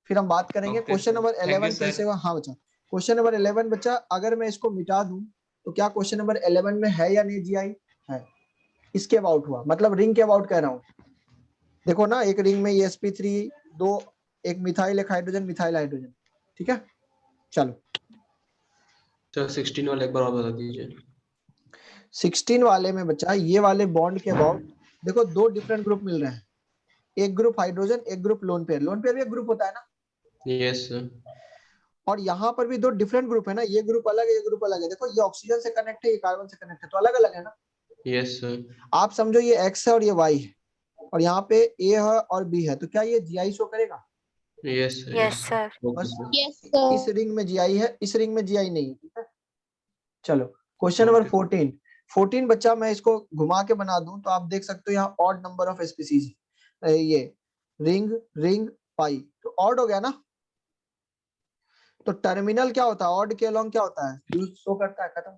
फिर हम बात करेंगे। Okay, question sir. Number Thank you, 11 sir. कैसे हुआ? हाँ बच्चा, क्वेश्चन नंबर 11 बच्चा, अगर मैं इसको मिटा दूं तो क्या क्वेश्चन नंबर 11 में है या नहीं जीआई? है, इसके अबाउट हुआ, मतलब रिंग के अबाउट कह रहा हूँ। देखो ना एक रिंग में ये sp3 दो, एक मिथाइल एक हाइड्रोजन, मिथाइल हाइड्रोजन, ठीक है। चलो सर 16 वाला एक बार और बता दीजिए। 16 वाले में बच्चा ये वाले बॉन्ड के अबाउट देखो दो डिफरेंट ग्रुप मिल रहे हैं, एक ग्रुप हाइड्रोजन एक group lone pair. Lone pair भी एक ग्रुप होता है ना। Yes sir. और यहाँ पर भी दो डिफरेंट ग्रुप है ना, ये ग्रुप अलग है ये ग्रुप अलग है। देखो ये ऑक्सीजन से कनेक्ट है, ये कार्बन से कनेक्ट है, तो अलग अलग है ना। Yes sir. आप समझो ये एक्स है और ये वाई है, और यहाँ पे ए है और बी है, तो क्या ये जीआई शो करेगा? Yes sir. यस सर बस Yes, sir. इस रिंग में जीआई है, इस रिंग में जीआई नहीं है, ठीक है। चलो क्वेश्चन नंबर 14 बच्चा, मैं इसको घुमा के बना दूं तो आप देख सकते हो यहाँ ऑड नंबर ऑफ स्पीसीज, ये रिंग रिंग पाई, तो ऑड हो गया ना। तो टर्मिनल क्या होता है? ऑड के अलोंग क्या होता है? यूज शो करता है, खत्म।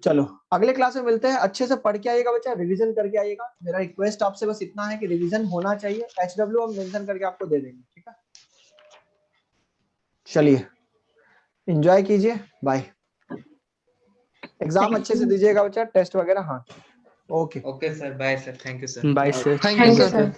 चलो अगले क्लास में मिलते हैं, अच्छे से पढ़ के आइएगा बच्चा, रिवीजन करके आइएगा। मेरा रिक्वेस्ट आपसे बस इतना है कि रिवीजन होना चाहिए, HW हम मेंशन करके आपको दे देंगे, ठीक है। चलिए एंजॉय कीजिए, बाय। एग्जाम अच्छे से दीजिएगा बच्चा, टेस्ट वगैरह। हाँ okay okay sir, bye sir, thank you sir. Bye sir. Thank you sir.